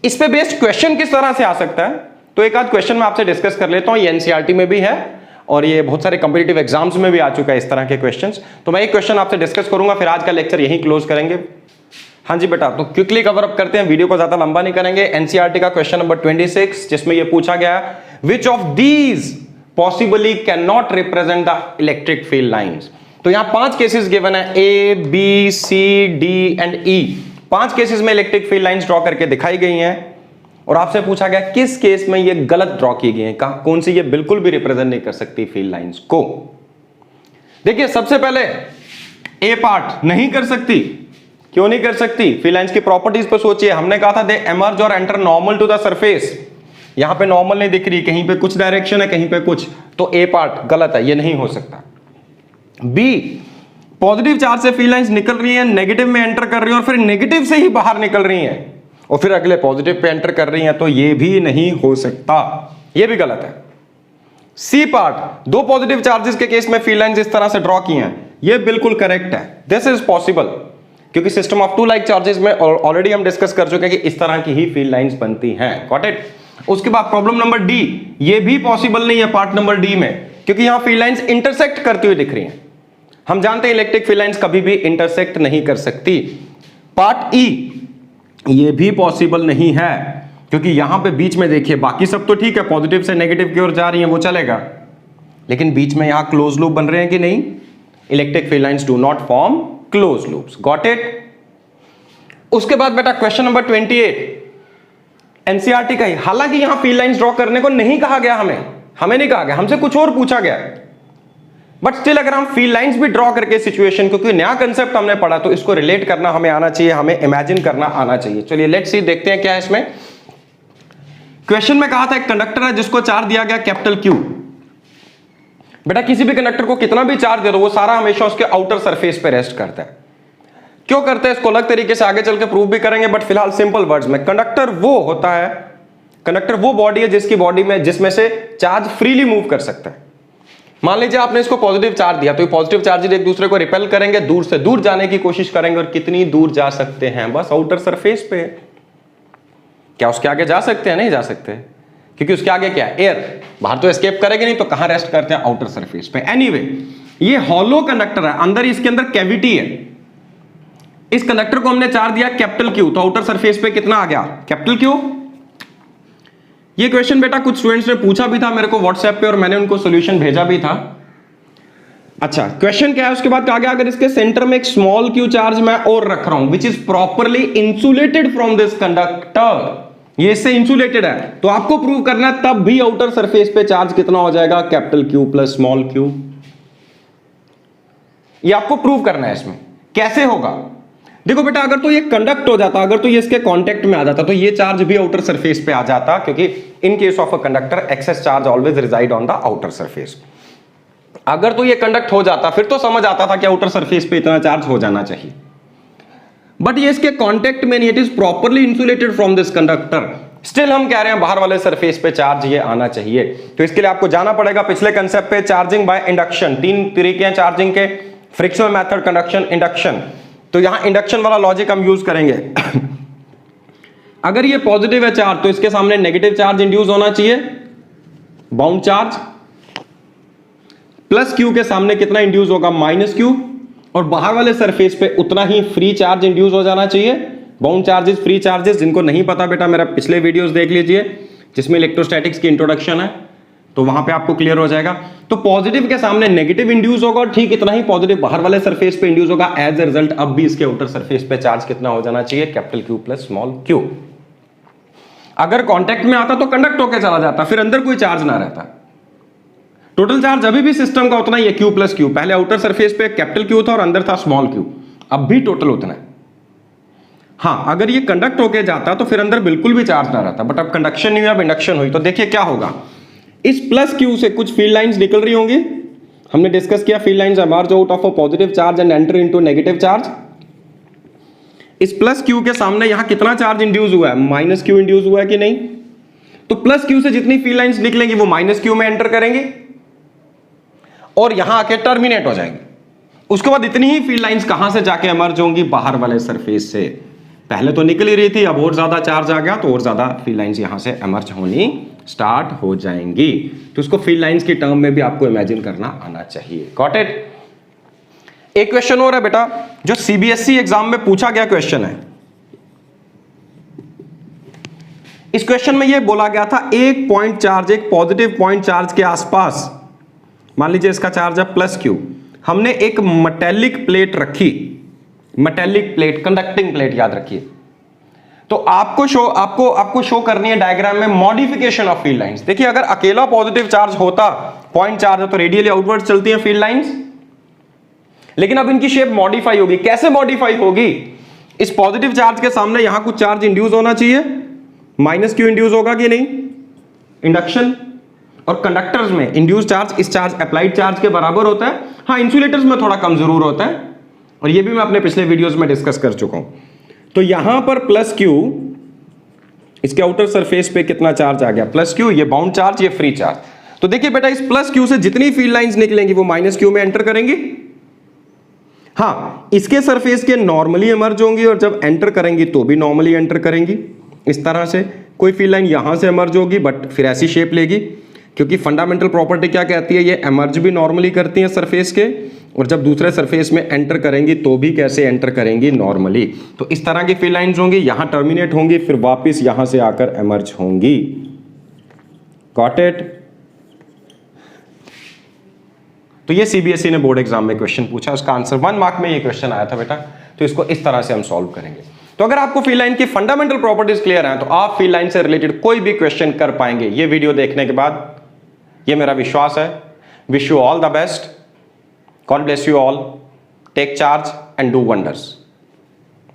इस पे बेस्ड क्वेश्चन किस तरह से आ सकता है, तो एक आध क्वेश्चन मैं आपसे डिस्कस कर लेता हूं। ये एनसीईआरटी में भी है और ये बहुत सारे कॉम्पिटिटिव एग्जाम्स में भी आ चुका है इस तरह के क्वेश्चंस। तो मैं एक क्वेश्चन आपसे डिस्कस करूंगा, फिर आज का लेक्चर यहीं क्लोज करेंगे। हाँ जी बेटा, तो क्विकली कवर अप करते हैं, वीडियो को ज्यादा लंबा नहीं करेंगे। एनसीईआरटी का क्वेश्चन नंबर 26, जिसमें ये पूछा गया which of these possibly can not represent the electric field lines. तो यहां 5 केसेस गिवन है, A B C D and E. 5 cases में इलेक्ट्रिक फील्ड लाइंस ड्रॉ करके दिखाई गई हैं और आपसे पूछा गया किस केस में ये गलत ड्रॉ की गई है, कौन सी ये बिल्कुल भी रिप्रेजेंट नहीं कर सकती फील्ड लाइंस को। देखिए सबसे पहले ए पार्ट नहीं कर सकती। क्यों नहीं कर सकती, फील्ड लाइंस की प्रॉपर्टीज पर सोचिए। हमने कहा था दे एमर्ज और enter normal to the surface. यहां पे नॉर्मल नहीं दिख रही, कहीं पे कुछ डायरेक्शन है कहीं पे कुछ, तो ए पार्ट गलत है, ये नहीं हो सकता। बी, पॉजिटिव चार्ज से फील्ड लाइंस निकल रही है, नेगेटिव में एंटर कर रही है और फिर नेगेटिव से ही बाहर निकल रही है और फिर अगले पॉजिटिव पे एंटर कर रही है, तो ये भी नहीं हो सकता, ये भी गलत है। सी पार्ट, 2 पॉजिटिव चार्जेस के केस में फील्ड लाइंस इस तरह से ड्रॉ की हैं, ये बिल्कुल करेक्ट है, दिस इज पॉसिबल, क्योंकि सिस्टम ऑफ 2 लाइक चार्जेस में ऑलरेडी हम डिस्कस कर चुके हैं कि इस तरह की ही फील्ड लाइंस बनती हैं। Got it. उसके बाद प्रॉब्लम नंबर डी, ये भी पॉसिबल नहीं है पार्ट नंबर डी में, क्योंकि यहां फील्ड लाइंस इंटरसेक्ट करती हुई दिख रही हैं। हम जानते हैं इलेक्ट्रिक फील्ड लाइंस कभी भी इंटरसेक्ट नहीं कर सकती। पार्ट ई, ये भी पॉसिबल नहीं है, क्योंकि यहां पे बीच में देखिए बाकी सब तो ठीक है, पॉजिटिव से नेगेटिव की ओर जा रही है वो चलेगा, लेकिन बीच में यहां क्लोज लूप बन रहे हैं कि नहीं। Electric field lines do not form close loops. Got it. उसके बाद बेटा क्वेश्चन नंबर 28 एनसीईआरटी का ही, हालांकि यहां फील्ड लाइंस ड्रॉ करने को नहीं कहा गया, हमें नहीं कहा गया, हमसे कुछ और पूछा गया, बट स्टिल अगर हम फील्ड लाइंस भी ड्रॉ करके सिचुएशन, क्योंकि नया कंसेप्ट हमने पढ़ा तो इसको रिलेट करना हमें आना चाहिए, हमें इमेजिन करना आना चाहिए। चलिए लेट्स सी, देखते हैं क्या है इसमें। क्वेश्चन में कहा था एक कंडक्टर है जिसको चार्ज दिया गया कैपिटल क्यू। बेटा किसी भी कंडक्टर को कितना भी चार्ज दे दो, वो सारा हमेशा उसके आउटर सरफेस पे रेस्ट करता है। क्यों करते हैं इसको अलग तरीके से आगे चल के प्रूव भी करेंगे, बट फिलहाल सिंपल वर्ड्स में, कंडक्टर वो होता है, कंडक्टर वो बॉडी है जिसकी बॉडी में जिसमें से चार्ज फ्रीली मूव कर सकता है। मान लीजिए आपने इसको पॉजिटिव चार्ज दिया, तो ये पॉजिटिव चार्जेस एक दूसरे को रिपेल करेंगे, दूर से दूर जाने की कोशिश करेंगे, और कितनी दूर जा सकते हैं, बस आउटर सरफेस पे। क्या उसके आगे जा सकते हैं? नहीं जा सकते, क्योंकि उसके आगे क्या है, एयर, बाहर तो एस्केप करेगी नहीं, तो कहां रेस्ट करते हैं, आउटर सरफेस पे। एनीवे, ये हॉलो कंडक्टर है, अंदर इसके अंदर कैविटी है। इस कंडक्टर को हमने चार्ज दिया कैपिटल क्यू, तो आउटर सरफेस पे कितना आ गया, कैपिटल क्यू। ये क्वेश्चन बेटा कुछ स्टूडेंट्स ने पूछा भी था मेरे को व्हाट्सएप पे, और मैंने उनको सॉल्यूशन भेजा भी था। अच्छा, क्वेश्चन क्या है उसके बाद कहा गया, अगर इसके सेंटर में एक स्मॉल क्यू चार्ज मैं और रख रहा हूं, which is properly insulated from this conductor, ये इससे इंसुलेटेड है, तो आपको प्रूव करना है तब भी आउटर सरफेस पे चार्ज कितना हो जाएगा, capital Q plus small Q. ये आपको प्रूव करना है। इसमें कैसे होगा, देखो बेटा, अगर तो ये कंडक्ट हो जाता, अगर तो ये इसके कांटेक्ट में आ जाता, तो ये चार्ज भी आउटर सरफेस पे आ जाता, क्योंकि in case of a conductor excess charge always reside on the outer surface. अगर तो ये कंडक्ट हो जाता, फिर तो समझ आता था कि आउटर सरफेस पे इतना चार्ज हो जाना चाहिए, बट ये इसके कांटेक्ट में नहीं, it is properly insulated from this conductor. Still हम कह रहे हैं बाहर वाले सरफेस पे चार्ज ये आना चाहिए, तो इसके लिए आपको जाना पड़ेगा पिछले कंसेप्ट पे, चार्जिंग बाय इंडक्शन। 3 तरीके हैं चार्जिंग के, फ्रिक्शनल मेथड, कंडक्शन, इंडक्शन। तो यहां इंडक्शन वाला लॉजिक हम यूज करेंगे। अगर ये पॉजिटिव है चार्ज तो इसके सामने नेगेटिव चार्ज इंड्यूस होना चाहिए, बाउंड चार्ज। प्लस क्यू के सामने कितना इंड्यूस होगा, माइनस क्यू, और बाहर वाले सरफेस पे उतना ही फ्री चार्ज इंड्यूस हो जाना चाहिए। बाउंड चार्जेस, फ्री चार्जेस, जिनको नहीं पता बेटा मेरा पिछले वीडियोस देख लीजिए जिसमें इलेक्ट्रोस्टैटिक्स की इंट्रोडक्शन है, तो वहां पे आपको क्लियर हो जाएगा। तो पॉजिटिव के सामने नेगेटिव इंड्यूस होगा और ठीक इतना ही पॉजिटिव बाहर वाले सरफेस पे इंड्यूस होगा। एज ए रिजल्ट अब भी इसके आउटर सरफेस पे चार्ज कितना हो जाना चाहिए, capital Q plus small Q. अगर कांटेक्ट में आता तो कंडक्ट होकर चला जाता, फिर अंदर कोई चार्ज ना रहता। टोटल चार्ज अभी भी सिस्टम का उतना ही है, क्यू प्लस क्यू। पहले आउटर सरफेस पे कैपिटल क्यू था और अंदर था स्मॉल क्यू, अब भी टोटल उतना है। हाँ, अगर ये कंडक्ट होके जाता तो फिर अंदर बिल्कुल भी चार्ज ना रहता, बट अब कंडक्शन नहीं हुई, अब इंडक्शन हुई। तो देखिए क्या होगा, इस प्लस क्यू से कुछ फील्ड लाइंस निकल रही होंगी। हमने डिस्कस किया field lines emerge out of a positive charge and enter into negative charge. इस प्लस क्यू के सामने यहां कितना चार्ज इंड्यूस हुआ है, माइनस क्यू इंड्यूस हुआ है कि नहीं। तो प्लस क्यू से जितनी फील्ड लाइंस निकलेंगी वो माइनस क्यू में एंटर करेंगे और यहां आके टर्मिनेट हो जाएंगे। उसके बाद इतनी ही फील्ड लाइंस कहां से जाके एमर्ज होंगी, बाहर वाले सरफेस से। पहले तो निकल ही रही थी, अब और ज्यादा चार्ज आ गया तो और ज्यादा फील्ड लाइंस यहां से एमर्ज होनी स्टार्ट हो जाएंगी। तो उसको फील्ड लाइंस की टर्म में भी आपको इमेजिन करना आना चाहिए। Got it. एक क्वेश्चन और है बेटा जो सीबीएसई एग्जाम में पूछा गया क्वेश्चन है। इस क्वेश्चन में यह बोला गया था एक पॉइंट चार्ज, एक पॉजिटिव पॉइंट चार्ज के आसपास, मान लीजिए इसका चार्ज है प्लस क्यू, हमने एक मेटेलिक प्लेट रखी, मेटेलिक प्लेट, कंडक्टिंग प्लेट याद रखिए। तो आपको शो करनी है डायग्राम में मॉडिफिकेशन ऑफ फील्ड लाइंस। देखिए अगर अकेला पॉजिटिव चार्ज होता, पॉइंट चार्ज है, तो रेडियली आउटवर्ड चलती है फील्ड लाइंस, लेकिन अब इनकी शेप मॉडिफाई होगी। कैसे मॉडिफाई होगी, इस पॉजिटिव चार्ज के सामने यहां कुछ चार्ज इंड्यूस होना चाहिए, माइनस क्यू इंड्यूस होगा कि नहीं, इंडक्शन। और कंडक्टर्स में इंड्यूस चार्ज इस चार्ज अप्लाइड चार्ज के बराबर होता है। हाँ, इंसुलेटर्स में थोड़ा कम जरूर होता है, और ये भी मैं अपने पिछले वीडियोस में डिस्कस कर चुका हूं। तो यहां पर प्लस क्यू, इसके आउटर सरफेस पे कितना चार्ज आ गया, प्लस क्यू, ये बाउंड चार्ज, ये फ्री चार्ज। तो देखिए बेटा इस प्लस क्यू से जितनी फील्ड लाइंस निकलेंगी वो माइनस क्यू में एंटर करेंगी। हाँ, इसके सरफेस के नॉर्मली एमर्ज होंगी और जब एंटर करेंगी तो भी नॉर्मली एंटर करेंगी। इस तरह से कोई फील्ड लाइन यहां से एमर्ज होगी बट फिर ऐसी शेप लेगी, क्योंकि फंडामेंटल प्रॉपर्टी क्या कहती है, ये एमर्ज भी नॉर्मली करती है सरफेस के, और जब दूसरे सरफेस में एंटर करेंगी तो भी कैसे एंटर करेंगी, नॉर्मली। तो इस तरह की फील्ड लाइंस होंगी, यहां टर्मिनेट होंगी, फिर वापस यहां से आकर एमर्ज होंगी। Got it. तो ये सीबीएसई ने बोर्ड एग्जाम में क्वेश्चन पूछा, उसका आंसर 1 मार्क में ये क्वेश्चन आया था बेटा। तो इसको इस तरह से हम सॉल्व करेंगे। तो अगर आपको फील्ड लाइन की फंडामेंटल प्रॉपर्टीज क्लियर है तो आप फील्ड लाइन से रिलेटेड कोई भी क्वेश्चन कर पाएंगे ये वीडियो देखने के बाद, ये मेरा विश्वास है। Wish you all the best, God bless you all, take charge and do wonders.